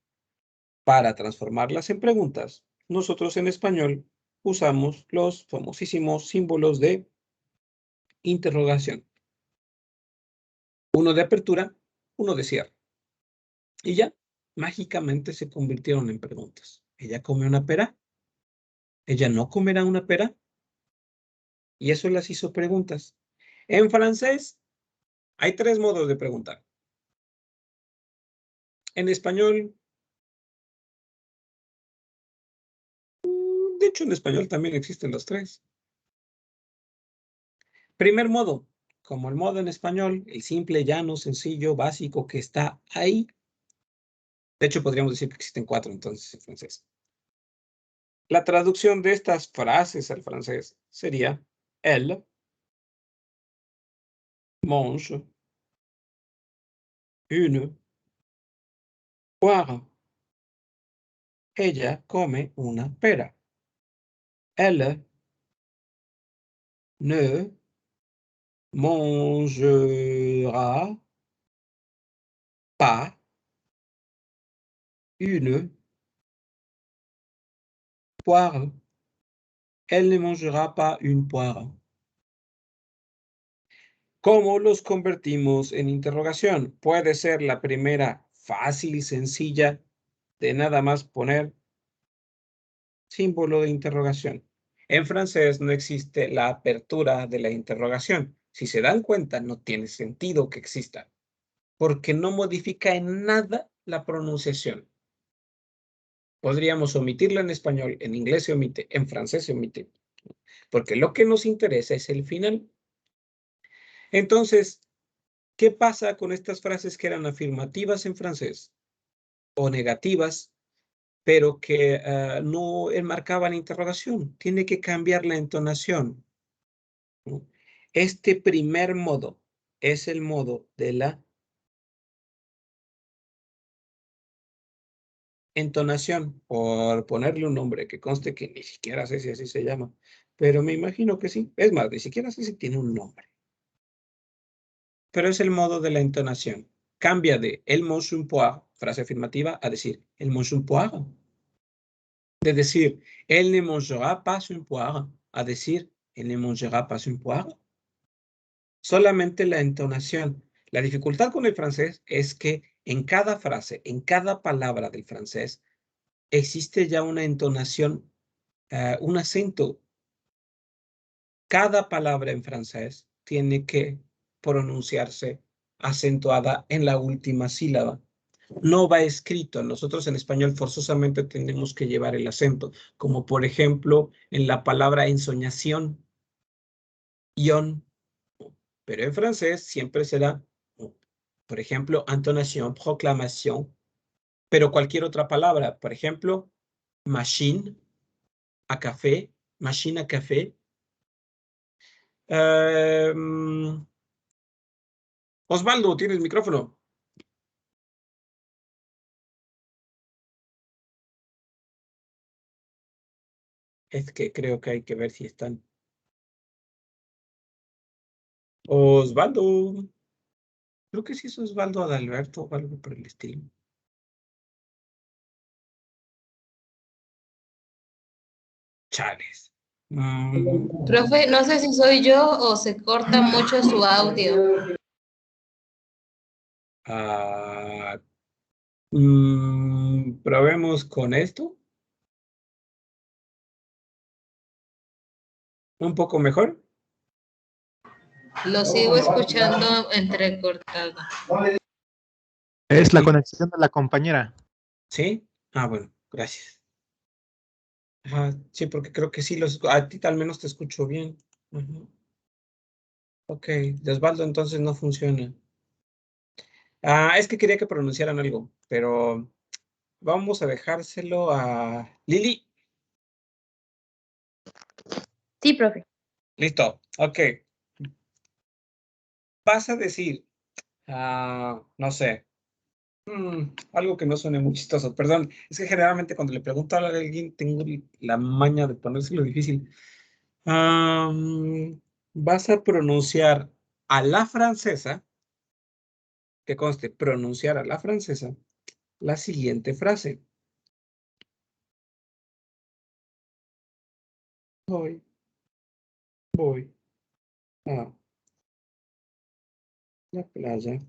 Para transformarlas en preguntas, nosotros en español usamos los famosísimos símbolos de interrogación. Uno de apertura, uno de cierre. Y ya, mágicamente se convirtieron en preguntas. ¿Ella come una pera? ¿Ella no comerá una pera? Y eso las hizo preguntas. En francés hay 3 modos de preguntar. En español, de hecho en español también existen los 3. Primer modo, como el modo en español, el simple, llano, sencillo, básico que está ahí. De hecho, podríamos decir que existen 4 entonces en francés. La traducción de estas frases al francés sería elle mange une poire. Ella come una pera. Elle ne mangera pas une poire. Elle ne mangera pas une poire. ¿Cómo los convertimos en interrogación? Puede ser la primera fácil y sencilla de nada más poner símbolo de interrogación. En francés no existe la apertura de la interrogación. Si se dan cuenta, no tiene sentido que exista, porque no modifica en nada la pronunciación. Podríamos omitirla en español, en inglés se omite, en francés se omite, porque lo que nos interesa es el final. Entonces, ¿qué pasa con estas frases que eran afirmativas en francés o negativas, pero que no enmarcaban interrogación? Tiene que cambiar la entonación, ¿no? Este primer modo es el modo de la entonación, por ponerle un nombre que conste que ni siquiera sé si así se llama, pero me imagino que sí. Es más, ni siquiera sé si tiene un nombre. Pero es el modo de la entonación. Cambia de elle mange une poire, frase afirmativa, a decir elle mange une poire. De decir elle ne mangera pas une poire, a decir elle ne mangera pas une poire. Solamente la entonación. La dificultad con el francés es que en cada frase, en cada palabra del francés, existe ya una entonación, un acento. Cada palabra en francés tiene que pronunciarse acentuada en la última sílaba. No va escrito. Nosotros en español forzosamente tenemos que llevar el acento, como por ejemplo en la palabra ensoñación, ion. Pero en francés siempre será, por ejemplo, entonación, proclamación, pero cualquier otra palabra, por ejemplo, machine a café, machine a café. Osvaldo, tienes micrófono. Es que creo que hay que ver si están. Osvaldo. Creo que sí es Osvaldo Adalberto o algo por el estilo. Chales. Profe, no sé si soy yo o se corta mucho su audio. Probemos con esto. Un poco mejor. Lo sigo escuchando entrecortado. Es la conexión de la compañera. ¿Sí? Ah, bueno, gracias. Sí, porque creo que sí, a ti al menos te escucho bien. Ok, de Osvaldo entonces no funciona. Es que quería que pronunciaran algo, pero vamos a dejárselo a Lili. Sí, profe. Listo, ok. Vas a decir, no sé, algo que no suene muy chistoso. Perdón, es que generalmente cuando le pregunto a alguien tengo la maña de ponérselo difícil. Vas a pronunciar a la francesa, que conste, pronunciar a la francesa, la siguiente frase. Voy a la playa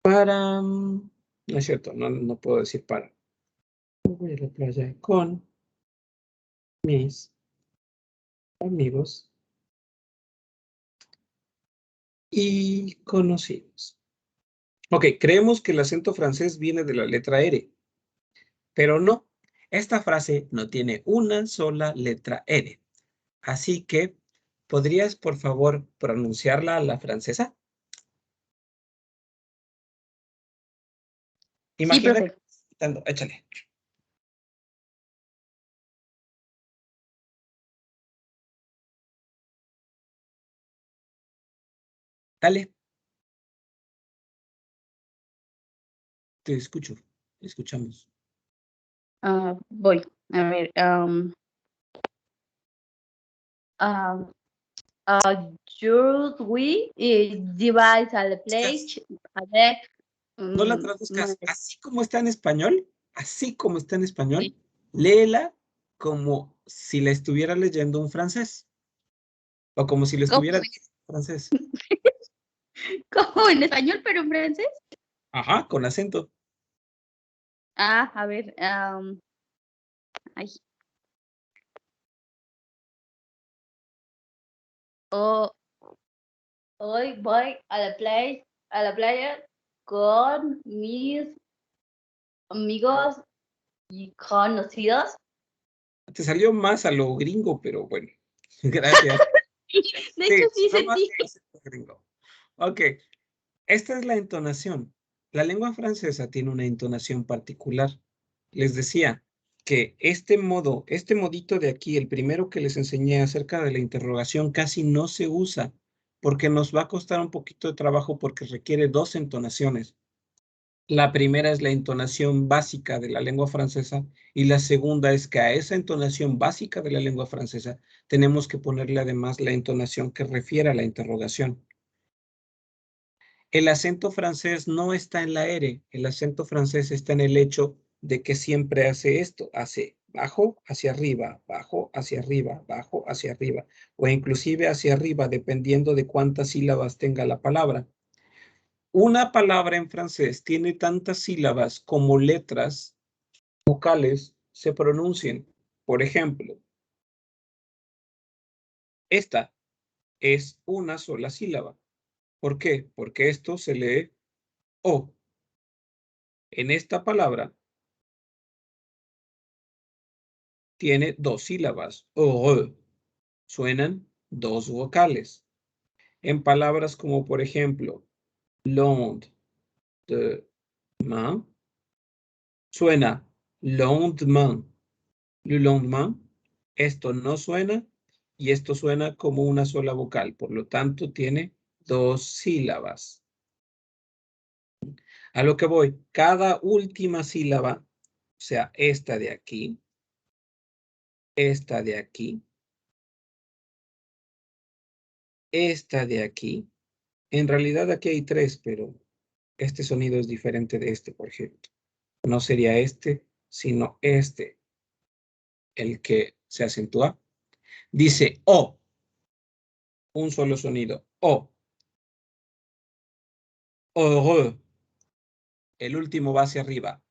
para... no es cierto, no puedo decir para. Voy a la playa con mis amigos y conocidos. Ok, creemos que el acento francés viene de la letra R, pero no. Esta frase no tiene una sola letra R. Así que, ¿podrías, por favor, pronunciarla a la francesa? Sí, Imagina profe. que... Échale. Dale, te escucho. Escuchamos. Voy. A ver. We divide the plate avec. No la traduzcas así como está en español, léela como si la estuviera leyendo un francés. O como si lo estuviera diciendo un francés. ¿Cómo en español, pero en francés? Ajá, con acento. A ver. Ay. Hoy voy a la playa con mis amigos y conocidos. Te salió más a lo gringo, pero bueno. Gracias. De hecho, sí sonó más sentí. que acento gringo. Ok, esta es la entonación. La lengua francesa tiene una entonación particular. Les decía que este modito de aquí, el primero que les enseñé acerca de la interrogación, casi no se usa porque nos va a costar un poquito de trabajo porque requiere dos entonaciones. La primera es la entonación básica de la lengua francesa y la segunda es que a esa entonación básica de la lengua francesa tenemos que ponerle además la entonación que refiere a la interrogación. El acento francés no está en la R, el acento francés está en el hecho de que siempre hace esto, hace bajo hacia arriba, bajo hacia arriba, bajo hacia arriba, o inclusive hacia arriba, dependiendo de cuántas sílabas tenga la palabra. Una palabra en francés tiene tantas sílabas como letras vocales se pronuncien. Por ejemplo, esta es una sola sílaba. ¿Por qué? Porque esto se lee O. En esta palabra tiene dos sílabas. O. Suenan dos vocales. En palabras como, por ejemplo, lendemain, suena lendemain. Le lendemain, esto no suena y esto suena como una sola vocal. Por lo tanto, tiene dos sílabas. A lo que voy, cada última sílaba, o sea, esta de aquí, esta de aquí, esta de aquí, en realidad aquí hay tres, pero este sonido es diferente de este, por ejemplo. No sería este, sino este, el que se acentúa. Dice O, un solo sonido, O. Heureux, el último va hacia arriba.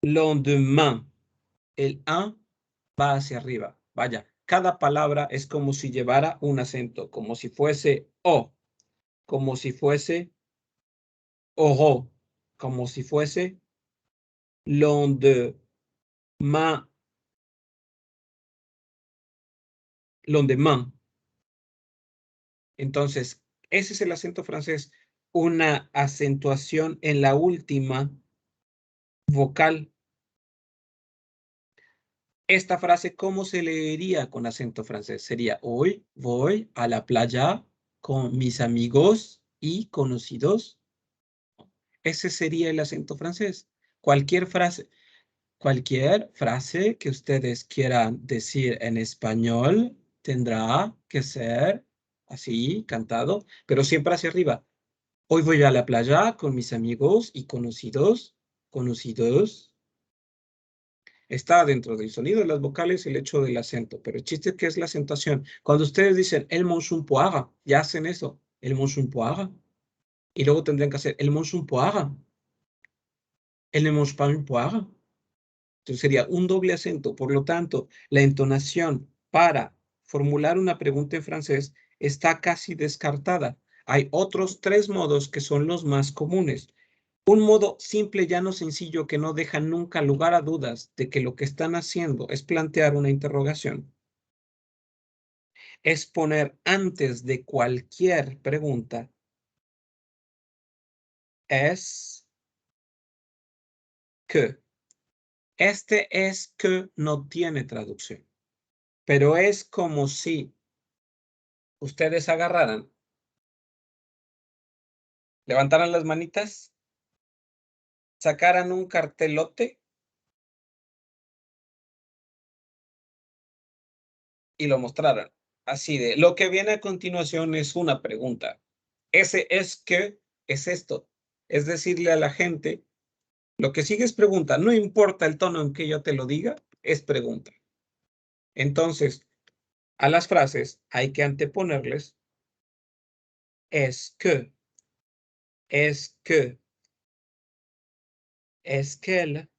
Lendemain, el A va hacia arriba. Vaya, cada palabra es como si llevara un acento, como si fuese O, como si fuese oro, como si fuese lendemain, lendemain. Entonces, ese es el acento francés, una acentuación en la última vocal. Esta frase, ¿cómo se leería con acento francés? Sería, hoy voy a la playa con mis amigos y conocidos. Ese sería el acento francés. Cualquier frase que ustedes quieran decir en español tendrá que ser así, cantado, pero siempre hacia arriba. Hoy voy a la playa con mis amigos y conocidos. Está dentro del sonido de las vocales el hecho del acento, pero el chiste es que es la acentuación. Cuando ustedes dicen el mange un poire, ya hacen eso, el mange un poire. Y luego tendrían que hacer el mange un poire, el ne mange pas un poire. Entonces sería un doble acento. Por lo tanto, la entonación para formular una pregunta en francés está casi descartada. Hay otros 3 modos que son los más comunes. Un modo simple, llano, sencillo, que no deja nunca lugar a dudas de que lo que están haciendo es plantear una interrogación. Es poner antes de cualquier pregunta es que. Este es que no tiene traducción, pero es como si ustedes agarraran, levantaran las manitas, sacaran un cartelote y lo mostraran. Así de, lo que viene a continuación es una pregunta. Ese es que es esto. Es decirle a la gente, lo que sigue es pregunta. No importa el tono en que yo te lo diga, es pregunta. Entonces, a las frases hay que anteponerles es que, es que, es que él,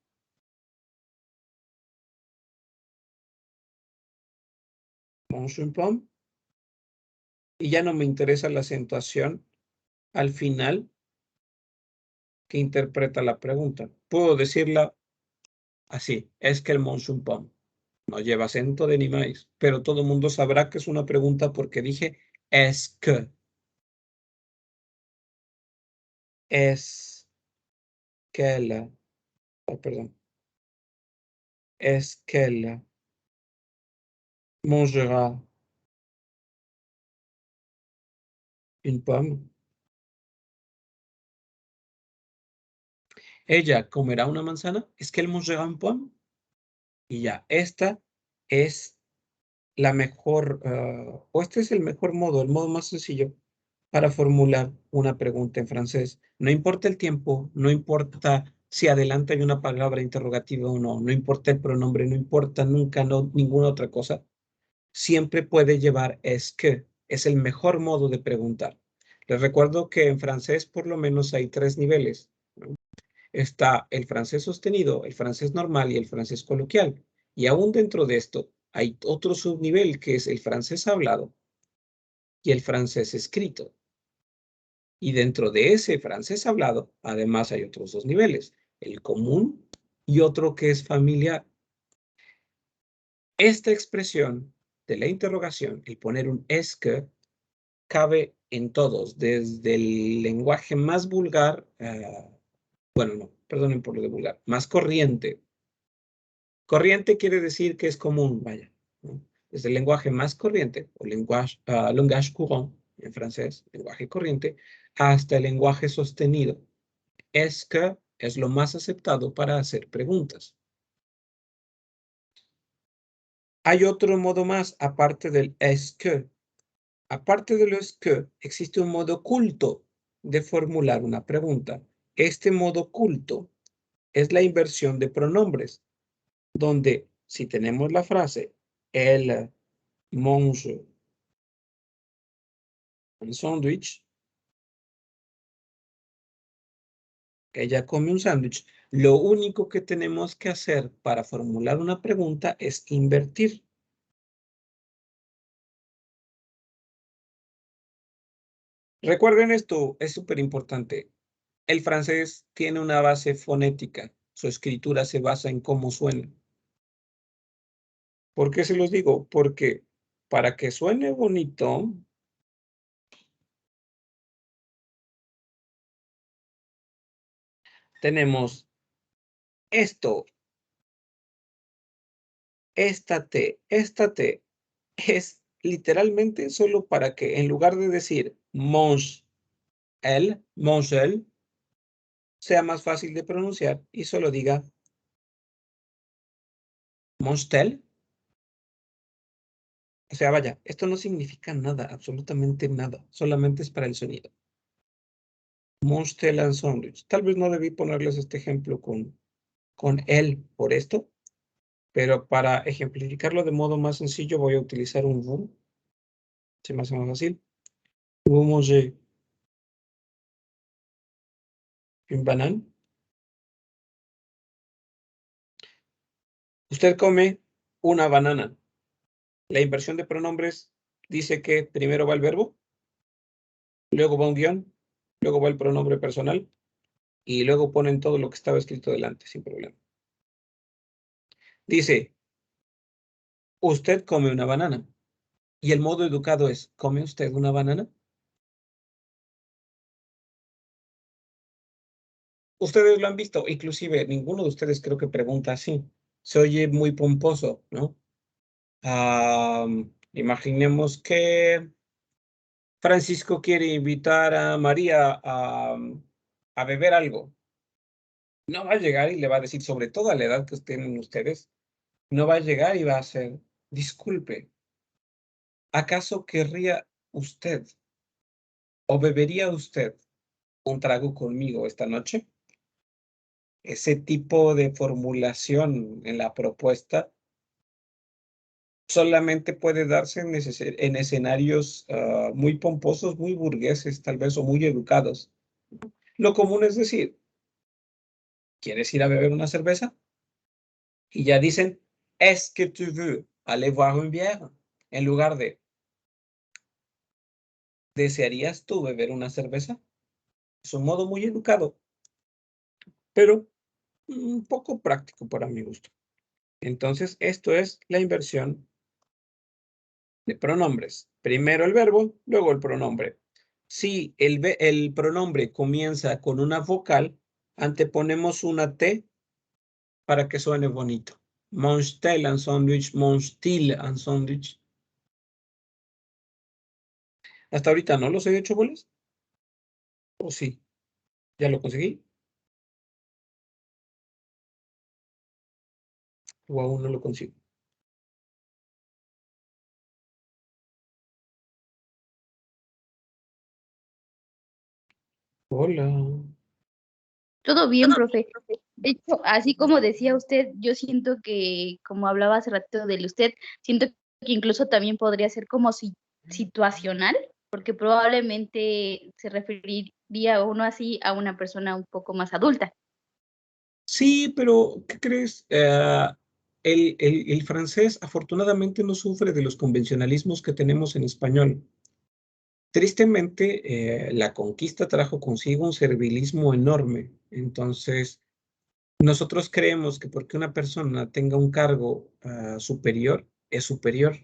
mange une pomme, y ya no me interesa la acentuación al final que interpreta la pregunta. Puedo decirla así, es que el mange une pomme. No lleva acento de ni más, pero todo el mundo sabrá que es una pregunta porque dije es que. Es que la, oh, perdón. Es que la mangera une pomme. Ella comerá una manzana. Es que el mangera une pomme. Y ya, esta es la mejor, o este es el mejor modo, el modo más sencillo para formular una pregunta en francés. No importa el tiempo, no importa si adelante hay una palabra interrogativa o no, no importa el pronombre, no importa nunca, no, ninguna otra cosa. Siempre puede llevar es que. Es el mejor modo de preguntar. Les recuerdo que en francés por lo menos hay 3 niveles, ¿no? Está el francés sostenido, el francés normal y el francés coloquial. Y aún dentro de esto hay otro subnivel que es el francés hablado y el francés escrito. Y dentro de ese francés hablado, además hay otros 2 niveles, el común y otro que es familiar. Esta expresión de la interrogación, el poner un es que, cabe en todos, desde el lenguaje más vulgar, bueno, no, perdonen por lo de vulgar, más corriente. Corriente quiere decir que es común, vaya, ¿no? Desde el lenguaje más corriente, o langage courant en francés, lenguaje corriente, hasta el lenguaje sostenido. Es que es lo más aceptado para hacer preguntas. Hay otro modo más, aparte del es que. Aparte de lo es que, existe un modo oculto de formular una pregunta. Este modo oculto es la inversión de pronombres, donde si tenemos la frase elle mange un sándwich, Ella come un sándwich. Lo único que tenemos que hacer para formular una pregunta es invertir. Recuerden esto, es súper importante. El francés tiene una base fonética. Su escritura se basa en cómo suena. ¿Por qué se los digo? Porque para que suene bonito, tenemos esto. Esta T es literalmente solo para que en lugar de decir mange el, sea más fácil de pronunciar y solo diga monstel. O sea, vaya, esto no significa nada, absolutamente nada, solamente es para el sonido. Monstel and sandwich. Tal vez no debí ponerles este ejemplo con él por esto, pero para ejemplificarlo de modo más sencillo voy a utilizar un vous. Se me hace más fácil. Vous mangez une banane. Usted come una banana. La inversión de pronombres dice que primero va el verbo, luego va un guión, luego va el pronombre personal y luego ponen todo lo que estaba escrito delante, sin problema. Dice, usted come una banana. Y el modo educado es, ¿come usted una banana? Ustedes lo han visto, inclusive ninguno de ustedes creo que pregunta así. Se oye muy pomposo, ¿no? Imaginemos que Francisco quiere invitar a María a beber algo. No va a llegar y le va a decir, sobre todo a la edad que tienen ustedes, no va a llegar y va a hacer, disculpe, ¿acaso querría usted o bebería usted un trago conmigo esta noche? Ese tipo de formulación en la propuesta solamente puede darse en escenarios muy pomposos, muy burgueses, tal vez, o muy educados. Lo común es decir, ¿quieres ir a beber una cerveza? Y ya dicen, ¿est-ce que tu veux aller boire une bière? En lugar de, ¿desearías tú beber una cerveza? Es un modo muy educado, pero un poco práctico para mi gusto. Entonces, esto es la inversión de pronombres. Primero el verbo, luego el pronombre. Si el pronombre comienza con una vocal, anteponemos una T para que suene bonito. Mange-t-elle un sandwich? Mange-t-il un sandwich? Hasta ahorita no los he hecho, bolas. ¿O sí? ¿Ya lo conseguí? ¿O aún no lo consigo? Hola. Todo bien, profe. De hecho, así como decía usted, yo siento que, como hablaba hace rato del usted, siento que incluso también podría ser como situacional, porque probablemente se referiría uno así a una persona un poco más adulta. Sí, pero ¿qué crees? El francés afortunadamente no sufre de los convencionalismos que tenemos en español. Tristemente, la conquista trajo consigo un servilismo enorme. Entonces, nosotros creemos que porque una persona tenga un cargo superior, es superior.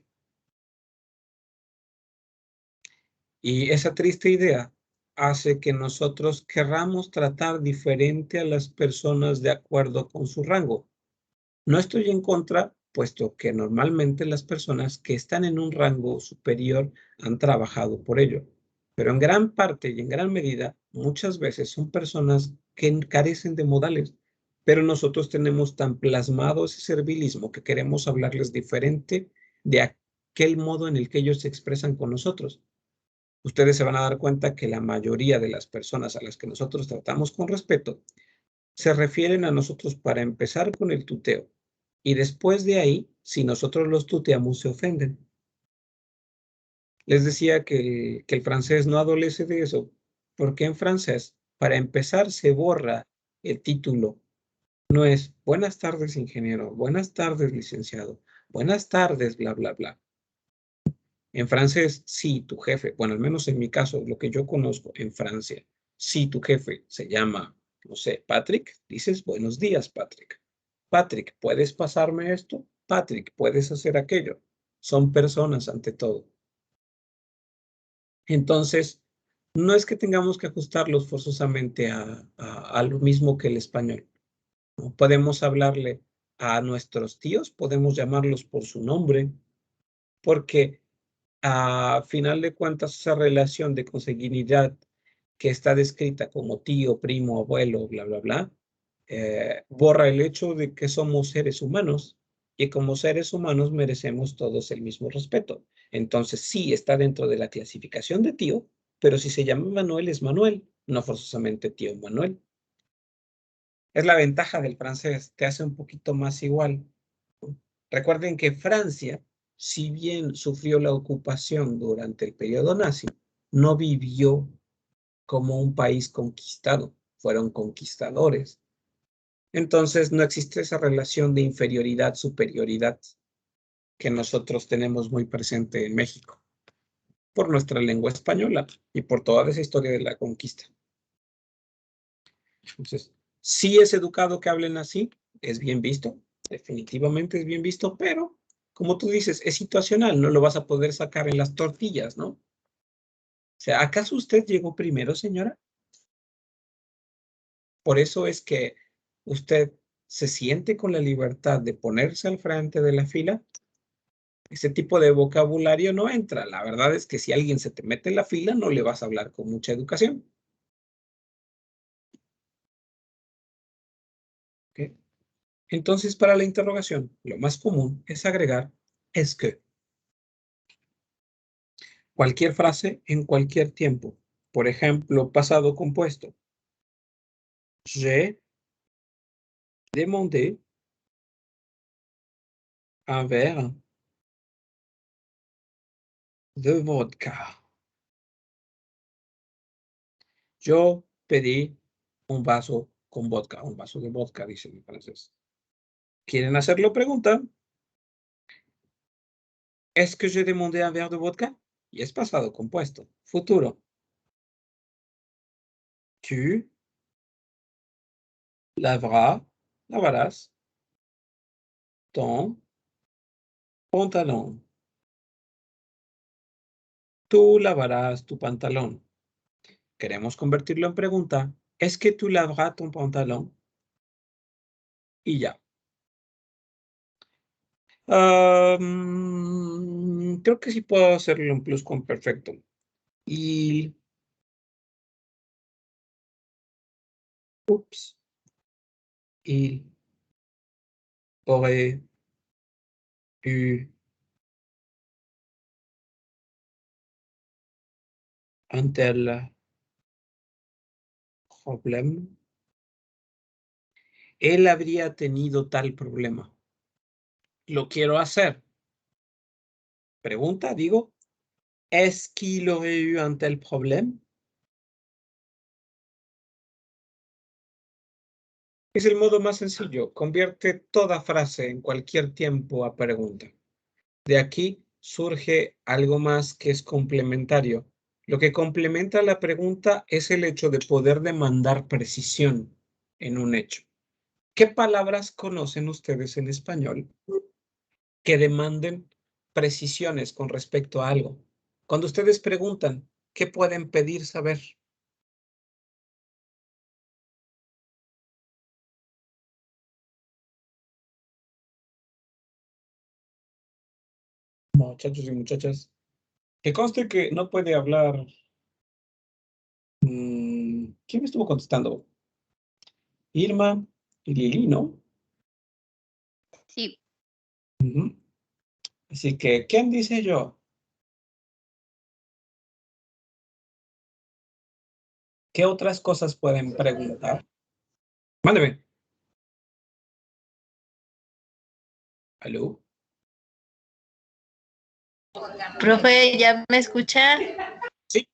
Y esa triste idea hace que nosotros querramos tratar diferente a las personas de acuerdo con su rango. No estoy en contra, puesto que normalmente las personas que están en un rango superior han trabajado por ello. Pero en gran parte y en gran medida, muchas veces son personas que carecen de modales. Pero nosotros tenemos tan plasmado ese servilismo que queremos hablarles diferente de aquel modo en el que ellos se expresan con nosotros. Ustedes se van a dar cuenta que la mayoría de las personas a las que nosotros tratamos con respeto se refieren a nosotros para empezar con el tuteo. Y después de ahí, si nosotros los tuteamos, se ofenden. Les decía que el francés no adolece de eso, porque en francés, para empezar, se borra el título. No es buenas tardes, ingeniero, buenas tardes, licenciado, buenas tardes, bla, bla, bla. En francés, si tu jefe, bueno, al menos en mi caso, lo que yo conozco en Francia, si tu jefe se llama, no sé, Patrick, dices buenos días, Patrick. Patrick, ¿puedes pasarme esto? Patrick, ¿puedes hacer aquello? Son personas ante todo. Entonces, no es que tengamos que ajustarlos forzosamente a lo mismo que el español. ¿No? Podemos hablarle a nuestros tíos, podemos llamarlos por su nombre, porque a final de cuentas esa relación de consanguinidad que está descrita como tío, primo, abuelo, bla, bla, bla, borra el hecho de que somos seres humanos y como seres humanos merecemos todos el mismo respeto. Entonces sí está dentro de la clasificación de tío, pero si se llama Manuel es Manuel, no forzosamente tío Manuel. Es la ventaja del francés, te hace un poquito más igual. Recuerden que Francia, si bien sufrió la ocupación durante el periodo nazi, no vivió como un país conquistado, fueron conquistadores. Entonces no existe esa relación de inferioridad, superioridad que nosotros tenemos muy presente en México, por nuestra lengua española y por toda esa historia de la conquista. Entonces, sí es educado que hablen así, es bien visto, definitivamente es bien visto, pero como tú dices, es situacional, no lo vas a poder sacar en las tortillas, ¿no? O sea, ¿acaso usted llegó primero, señora? Por eso es que usted se siente con la libertad de ponerse al frente de la fila. Ese tipo de vocabulario no entra. La verdad es que si alguien se te mete en la fila, no le vas a hablar con mucha educación. ¿Okay? Entonces, para la interrogación, lo más común es agregar es que. Cualquier frase en cualquier tiempo. Por ejemplo, pasado compuesto. J'ai demandé un verre de vodka. Yo pedí un vaso con vodka, un vaso de vodka, dice en francés. ¿Quieren hacerlo? Preguntan. ¿Es que j'ai demandé un verre de vodka? Y es pasado compuesto. Futuro. Tu lavarás ton pantalón. Tú lavarás tu pantalón. Queremos convertirlo en pregunta. ¿Es que tú lavarás tu pantalón? Y ya. Creo que sí puedo hacerlo en pluscuamperfecto. Il aurait eu un tel problème. Él habría tenido tal problema. Lo quiero hacer. Pregunta, digo. ¿Est-ce qu'il aurait eu un tel problème? Es el modo más sencillo. Convierte toda frase en cualquier tiempo a pregunta. De aquí surge algo más que es complementario. Lo que complementa la pregunta es el hecho de poder demandar precisión en un hecho. ¿Qué palabras conocen ustedes en español que demanden precisiones con respecto a algo? Cuando ustedes preguntan, ¿qué pueden pedir saber? Muchachos y muchachas, que conste que no puede hablar. ¿Quién me estuvo contestando? Irma y Lili, ¿no? Sí, Así que, ¿quién dice yo? ¿Qué otras cosas pueden preguntar? Mándeme. ¿Aló? Profe, ¿ya me escucha? Sí.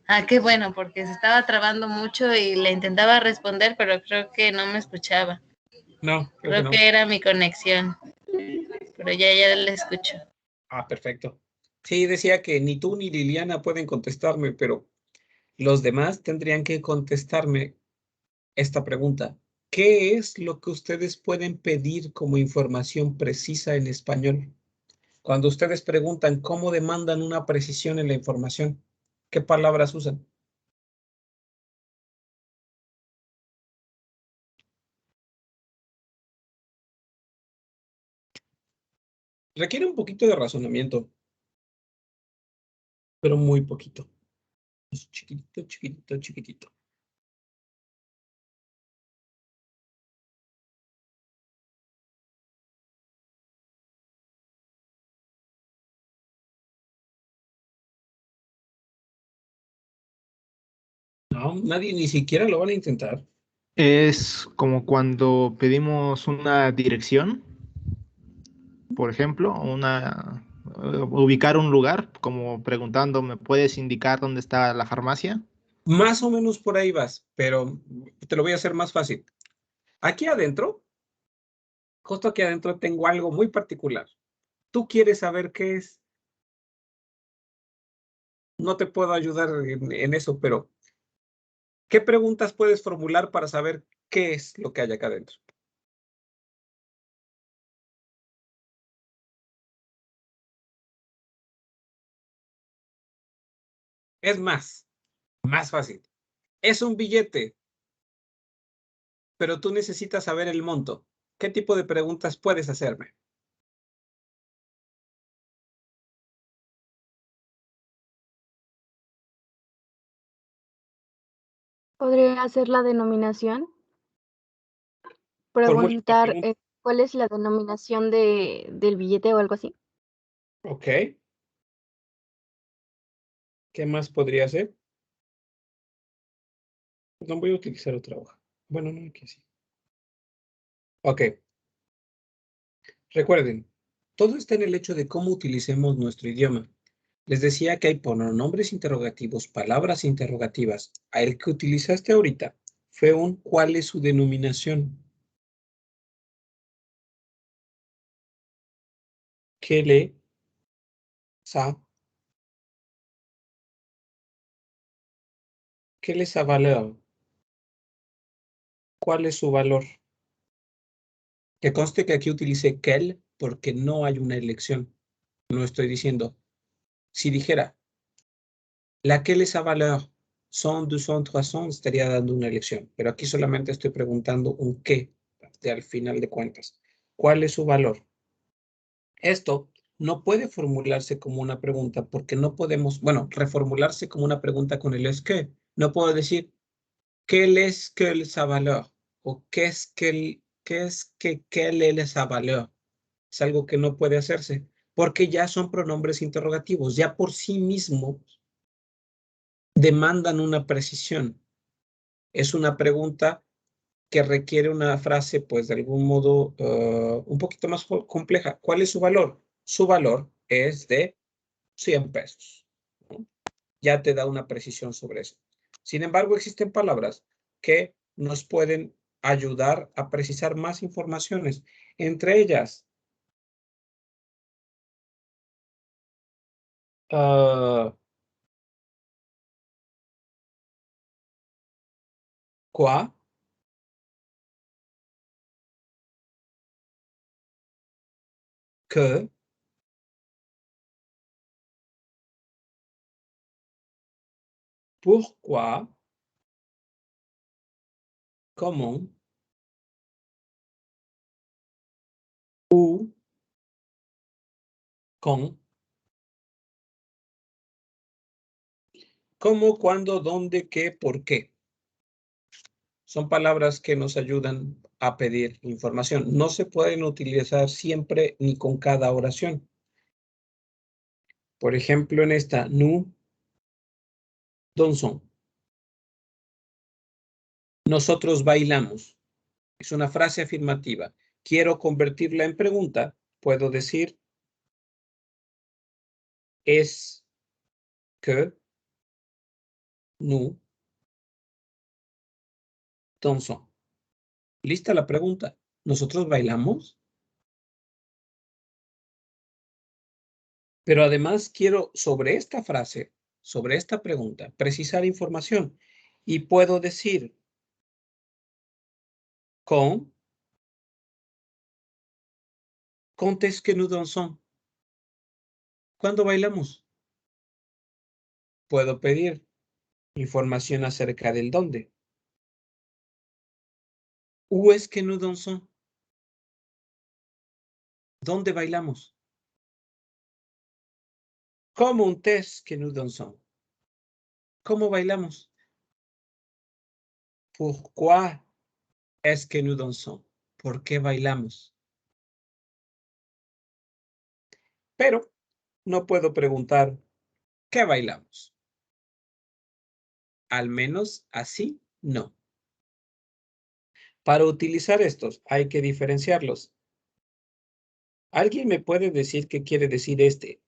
Ah, qué bueno, porque se estaba trabando mucho y le intentaba responder, pero creo que no me escuchaba. No, creo que Creo no. que era mi conexión, pero ya le escucho. Ah, perfecto. Sí, decía que ni tú ni Liliana pueden contestarme, pero los demás tendrían que contestarme esta pregunta. ¿Qué es lo que ustedes pueden pedir como información precisa en español? Cuando ustedes preguntan cómo demandan una precisión en la información, ¿qué palabras usan? Requiere un poquito de razonamiento, pero muy poquito. Es chiquitito, chiquitito, chiquitito. No, nadie ni siquiera lo van a intentar. Es como cuando pedimos una dirección, por ejemplo, ubicar un lugar, como preguntando, ¿me puedes indicar dónde está la farmacia? Más o menos por ahí vas, pero te lo voy a hacer más fácil. Aquí adentro, justo aquí adentro, tengo algo muy particular. Tú quieres saber qué es. No te puedo ayudar en eso, pero ¿qué preguntas puedes formular para saber qué es lo que hay acá adentro? Es más fácil. Es un billete, pero tú necesitas saber el monto. ¿Qué tipo de preguntas puedes hacerme? ¿Podría hacer la denominación? Formula la Preguntar pregunta. cuál es la denominación del billete o algo así. Ok. ¿Qué más podría hacer? No voy a utilizar otra hoja. Bueno, no, aquí sí. Ok. Recuerden, todo está en el hecho de cómo utilicemos nuestro idioma. Les decía que hay pronombres interrogativos, palabras interrogativas. El que utilizaste ahorita fue un ¿cuál es su denominación? ¿Qué le sa? ¿Qué les ha valor? ¿Cuál es su valor? Que conste que aquí utilicé quel porque no hay una elección. No estoy diciendo. Si dijera laquelle es sa valeur, 100, 200, 300, estaría dando una elección. Pero aquí solamente estoy preguntando un qué, al final de cuentas. ¿Cuál es su valor? Esto no puede formularse como una pregunta porque no podemos, bueno, reformularse como una pregunta con el es que. No puedo decir, ¿qué es que el sa valeur? O qué es que el sa valeur? Es algo que no puede hacerse porque ya son pronombres interrogativos, ya por sí mismos demandan una precisión. Es una pregunta que requiere una frase, pues de algún modo, un poquito más compleja. ¿Cuál es su valor? Su valor es de 100 pesos, ¿no? Ya te da una precisión sobre eso. Sin embargo, existen palabras que nos pueden ayudar a precisar más informaciones. Entre ellas, quoi, que, pourquoi, comment, où, quand, cómo, cuándo, dónde, qué, por qué. Son palabras que nos ayudan a pedir información. No se pueden utilizar siempre ni con cada oración. Por ejemplo, en esta, nous dansons. Nosotros bailamos. Es una frase afirmativa. Quiero convertirla en pregunta. Puedo decir, es que nous dansons. ¿Lista la pregunta? ¿Nosotros bailamos? Pero además quiero sobre esta frase, sobre esta pregunta, precisar información. Y puedo decir quand est-ce que nous dansons? ¿Cuándo bailamos? Puedo pedir información acerca del dónde. Où est-ce que nous dansons? ¿Dónde bailamos? Comment est-ce que nous dansons? ¿Cómo bailamos? Pourquoi est-ce que nous dansons? ¿Por qué bailamos? Pero no puedo preguntar ¿qué bailamos? Al menos así no. Para utilizar estos hay que diferenciarlos. ¿Alguien me puede decir qué quiere decir este?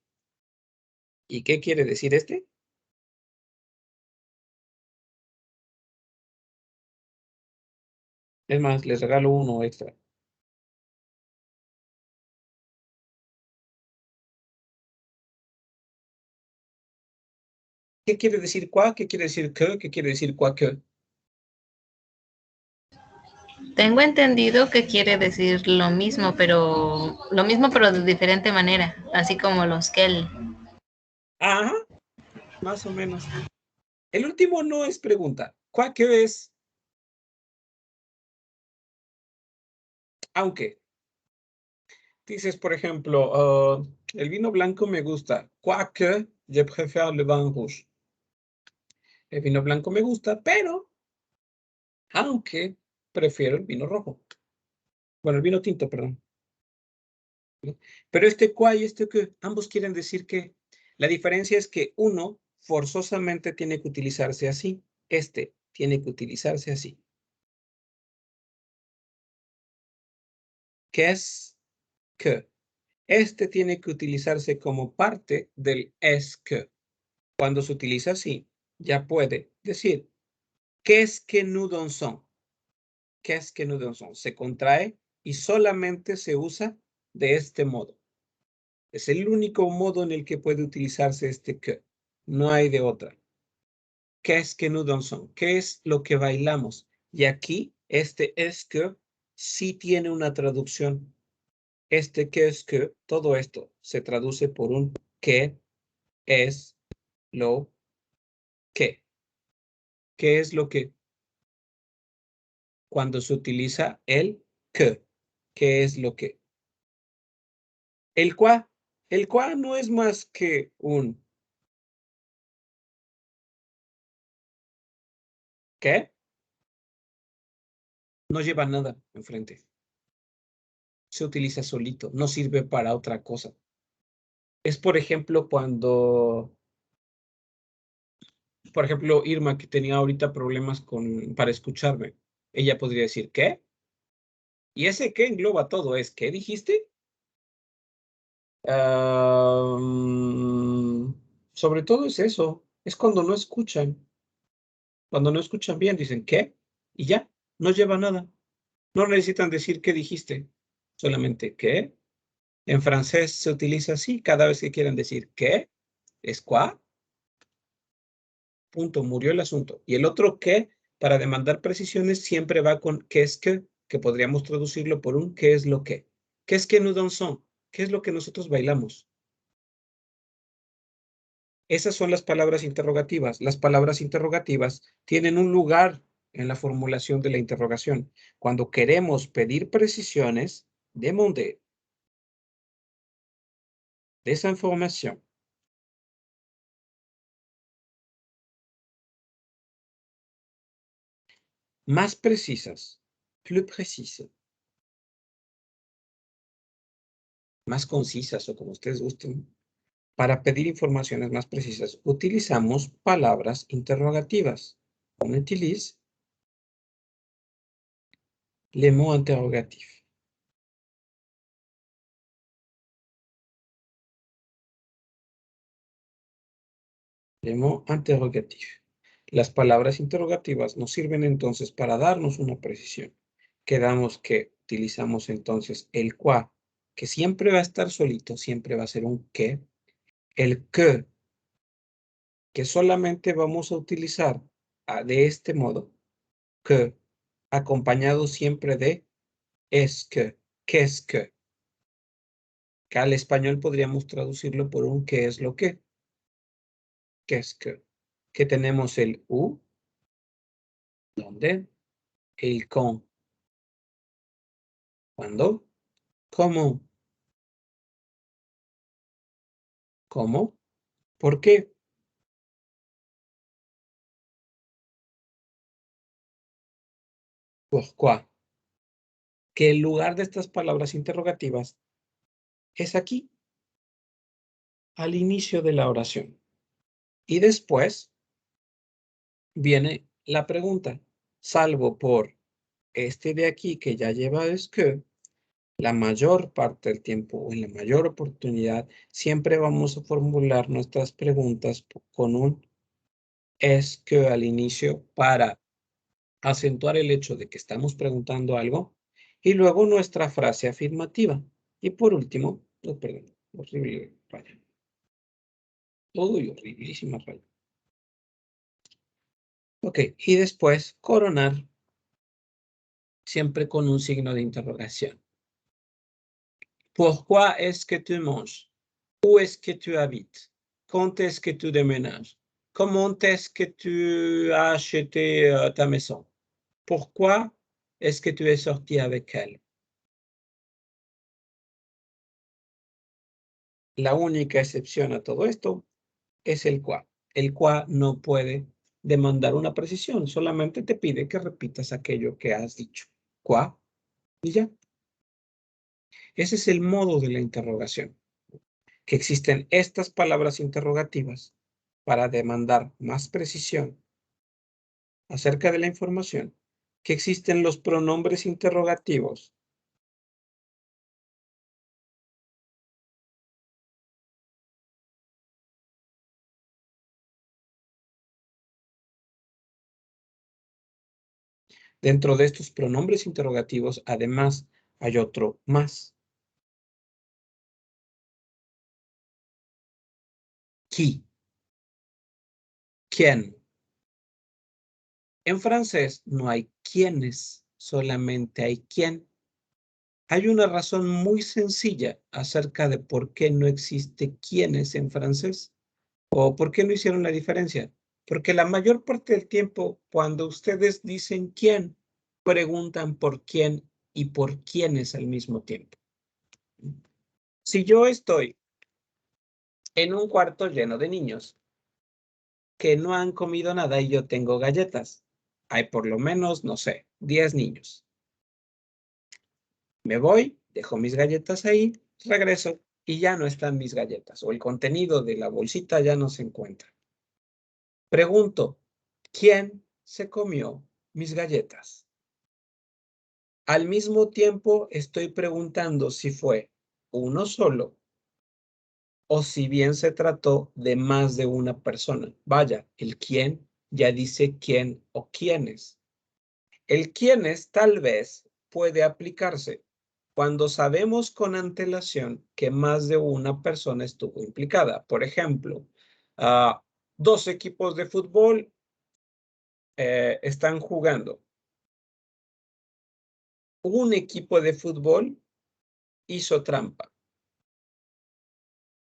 ¿Y qué quiere decir este? Es más, les regalo uno extra. ¿Qué quiere decir quoi? ¿Qué quiere decir que? ¿Qué quiere decir quoi que? Tengo entendido que quiere decir lo mismo, pero de diferente manera, así como los Kel. Ajá, más o menos. El último no es pregunta. ¿Quoi que es? Aunque. Dices, por ejemplo, el vino blanco me gusta. Quoique, je préfère le vin rouge. El vino blanco me gusta, pero aunque prefiero el vino rojo. Bueno, el vino tinto, perdón. Pero este quoi y este que, ambos quieren decir que la diferencia es que uno forzosamente tiene que utilizarse así. Este tiene que utilizarse así. ¿Qué es que? Este tiene que utilizarse como parte del es que. Cuando se utiliza así, ya puede decir, ¿qué es que nous dansons? ¿Qué es que nous dansons? Se contrae y solamente se usa de este modo. Es el único modo en el que puede utilizarse este que. No hay de otra. ¿Qué es que nous dansons? ¿Qué es lo que bailamos? Y aquí, este es que sí tiene una traducción. Este que es que, todo esto se traduce por un que es lo que. ¿Qué es lo que? Cuando se utiliza el que. ¿Qué es lo que? El cuá. El cuá no es más que un ¿qué? No lleva nada enfrente. Se utiliza solito, no sirve para otra cosa. Es, por ejemplo, cuando, por ejemplo, Irma, que tenía ahorita problemas para escucharme, ella podría decir, ¿qué? Y ese ¿qué? Engloba todo, es, ¿qué dijiste? Sobre todo es eso, es cuando no escuchan. Cuando no escuchan bien, dicen, ¿qué? Y ya, no lleva nada. No necesitan decir qué dijiste, solamente ¿qué? En francés se utiliza así, cada vez que quieran decir ¿qué? Es quoi. Punto, murió el asunto. Y el otro ¿qué? Para demandar precisiones siempre va con ¿qué es que podríamos traducirlo por un ¿qué es lo que? ¿Qué es que nous dansons? ¿Qué es lo que nosotros bailamos? Esas son las palabras interrogativas. Las palabras interrogativas tienen un lugar en la formulación de la interrogación. Cuando queremos pedir precisiones, demander des informations. Más precisas, plus précises. Más concisas o como ustedes gusten. Para pedir informaciones más precisas, utilizamos palabras interrogativas. On utilise les mots interrogatifs. Les mots interrogatifs. Las palabras interrogativas nos sirven entonces para darnos una precisión. Quedamos que utilizamos entonces el qua, que siempre va a estar solito, siempre va a ser un que. El que solamente vamos a utilizar de este modo, que, acompañado siempre de es que al español podríamos traducirlo por un qué es lo que es que tenemos el u, ¿dónde? El con, ¿cuándo? ¿Cómo? ¿Cómo? ¿Por qué? Pourquoi. Que el lugar de estas palabras interrogativas es aquí, al inicio de la oración. Y después viene la pregunta, salvo por este de aquí que ya lleva es que, la mayor parte del tiempo o en la mayor oportunidad, siempre vamos a formular nuestras preguntas con un es que al inicio para acentuar el hecho de que estamos preguntando algo y luego nuestra frase afirmativa. Y por último, oh, perdón, horrible raya. Uy, horriblísima raya. Ok, y después coronar siempre con un signo de interrogación. Pourquoi est-ce que tu manges? Où est-ce que tu habites? Quand est-ce que tu déménages? Comment est-ce que tu as acheté ta maison? Pourquoi est-ce que tu es sorti avec elle? La única excepción a todo esto es el qua. El qua no puede demandar una precisión, solamente te pide que repitas aquello que has dicho. Qua y ya. Ese es el modo de la interrogación. Que existen estas palabras interrogativas para demandar más precisión acerca de la información, que existen los pronombres interrogativos dentro de estos pronombres interrogativos. Además, hay otro más. Qui. ¿Quién? En francés no hay quiénes, solamente hay quién. Hay una razón muy sencilla acerca de por qué no existe quiénes en francés o por qué no hicieron la diferencia. Porque la mayor parte del tiempo, cuando ustedes dicen quién, preguntan por quién y por quiénes al mismo tiempo. Si yo estoy en un cuarto lleno de niños que no han comido nada y yo tengo galletas, hay por lo menos, no sé, 10 niños. Me voy, dejo mis galletas ahí, regreso y ya no están mis galletas o el contenido de la bolsita ya no se encuentra. Pregunto, ¿quién se comió mis galletas? Al mismo tiempo estoy preguntando si fue uno solo o si bien se trató de más de una persona. Vaya, el quién ya dice quién o quiénes. El quiénes tal vez puede aplicarse cuando sabemos con antelación que más de una persona estuvo implicada. Por ejemplo, 2 equipos de fútbol están jugando. Un equipo de fútbol hizo trampa.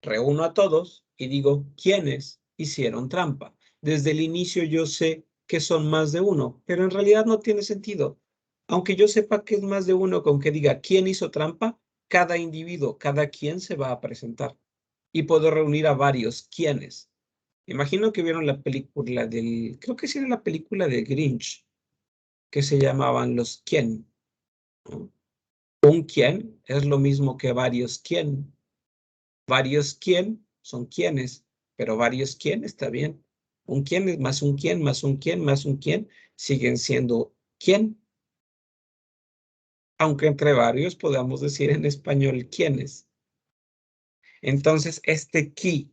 Reúno a todos y digo quiénes hicieron trampa. Desde el inicio yo sé que son más de uno, pero en realidad no tiene sentido. Aunque yo sepa que es más de uno, con que diga quién hizo trampa, cada individuo, cada quien se va a presentar. Y puedo reunir a varios quiénes. Imagino que vieron la película creo que sí era la película de Grinch, que se llamaban los quién. Un quién es lo mismo que varios quién. Varios quién son quiénes, pero varios quién está bien. Un quién es más un quién, más un quién, más un quién, siguen siendo quién. Aunque entre varios podamos decir en español quiénes. Entonces, este qui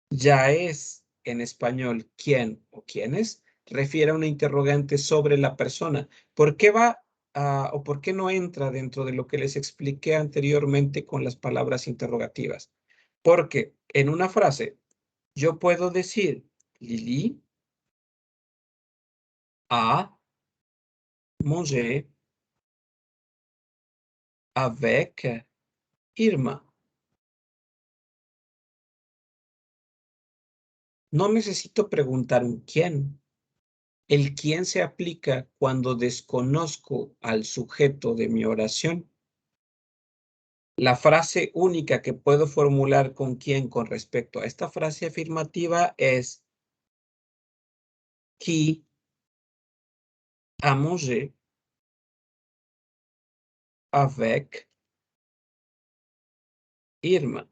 ya es en español quién o quiénes, refiere a una interrogante sobre la persona. ¿Por qué va o por qué no entra dentro de lo que les expliqué anteriormente con las palabras interrogativas? Porque en una frase yo puedo decir Lily a manger avec Irma. No necesito preguntar un quién. El quién se aplica cuando desconozco al sujeto de mi oración. La frase única que puedo formular con quién con respecto a esta frase afirmativa es qui a mangé avec Irma.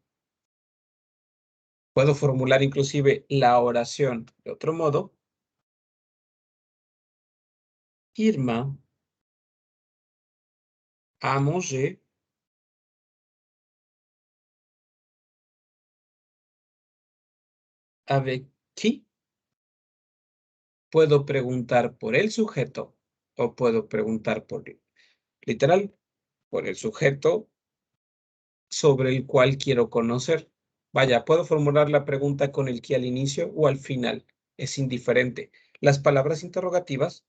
Puedo formular inclusive la oración de otro modo. Irma a mangé avec qui. Puedo preguntar por el sujeto o puedo preguntar por, literal, por el sujeto sobre el cual quiero conocer. Vaya, puedo formular la pregunta con el qui al inicio o al final. Es indiferente. Las palabras interrogativas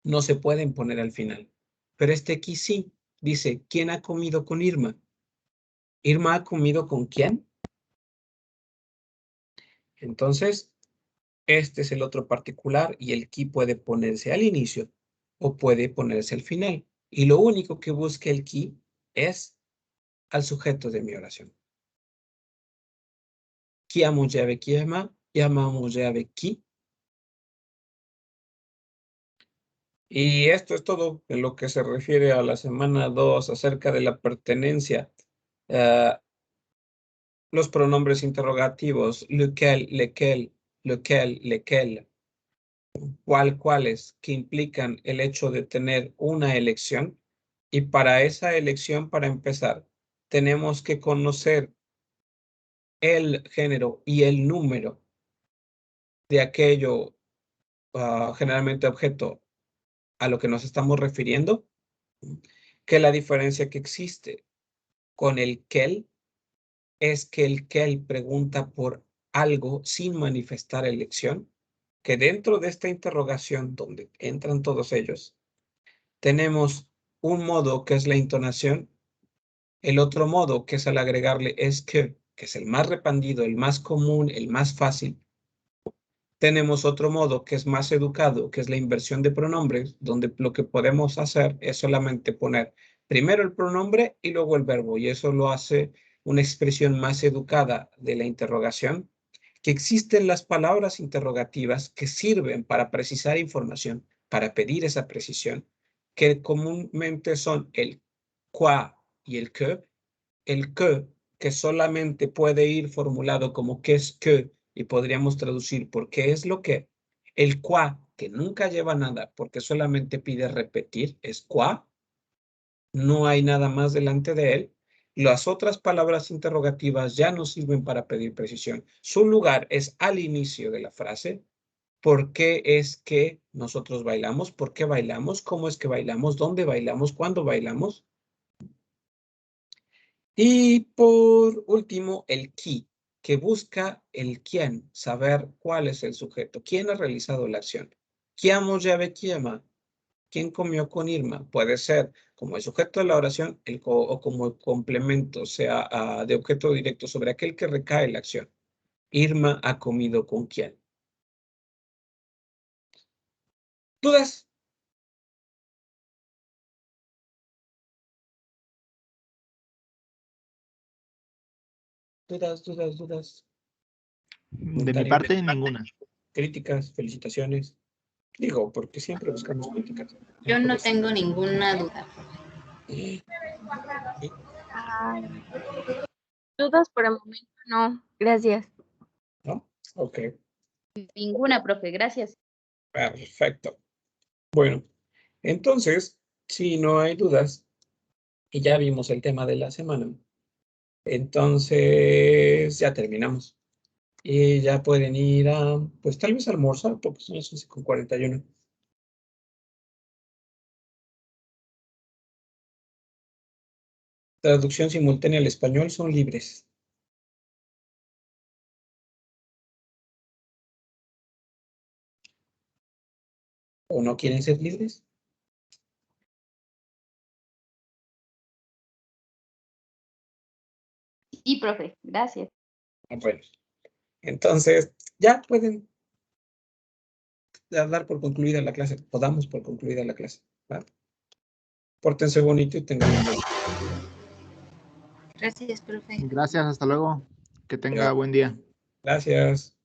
no se pueden poner al final. Pero este qui sí. Dice, ¿quién ha comido con Irma? ¿Irma ha comido con quién? Entonces, este es el otro particular y el qui puede ponerse al inicio o puede ponerse al final. Y lo único que busca el qui es al sujeto de mi oración. Qui a mangé avec Irma, Irma a mangé avec qui. Y esto es todo en lo que se refiere a la semana 2 acerca de la pertenencia. Los pronombres interrogativos, lequel, lequel, lequel, lequel, cuáles, que implican el hecho de tener una elección. Y para esa elección, para empezar, tenemos que conocer el género y el número de aquello, generalmente objeto, a lo que nos estamos refiriendo, que la diferencia que existe con el quel es que el quel pregunta por algo sin manifestar elección, que dentro de esta interrogación donde entran todos ellos, tenemos un modo que es la entonación, el otro modo que es al agregarle es que es el más repandido, el más común, el más fácil. Tenemos otro modo que es más educado, que es la inversión de pronombres, donde lo que podemos hacer es solamente poner primero el pronombre y luego el verbo, y eso lo hace una expresión más educada de la interrogación, que existen las palabras interrogativas que sirven para precisar información, para pedir esa precisión, que comúnmente son el qua y el que solamente puede ir formulado como qué es que, y podríamos traducir por qué es lo que. El qua, que nunca lleva nada porque solamente pide repetir, es qua. No hay nada más delante de él. Las otras palabras interrogativas ya no sirven para pedir precisión. Su lugar es al inicio de la frase. ¿Por qué es que nosotros bailamos? ¿Por qué bailamos? ¿Cómo es que bailamos? ¿Dónde bailamos? ¿Cuándo bailamos? Y por último, el qui, que busca el quién, saber cuál es el sujeto, quién ha realizado la acción. ¿Quién llave quiema? ¿Quién comió con Irma? Puede ser como el sujeto de la oración o como el complemento, sea de objeto directo sobre aquel que recae la acción. Irma ha comido con quién. ¿Dudas? ¿Dudas? De mi parte, ninguna. Críticas, felicitaciones. Digo, porque siempre buscamos críticas. Yo no tengo ninguna duda. Dudas por el momento no. Gracias. ¿No? Ok. Ninguna, profe, gracias. Perfecto. Bueno, entonces, si no hay dudas, y ya vimos el tema de la semana, entonces ya terminamos. Y ya pueden ir a, pues tal vez a almorzar, porque son las 11:41. Traducción simultánea al español son libres. ¿O no quieren ser libres? Sí, profe, gracias. Bueno, entonces ya pueden dar por concluida la clase, o damos por concluida la clase, ¿va? Pórtense bonito y tengan un buen día. Gracias, profe. Gracias, hasta luego. Que tenga buen día. Gracias.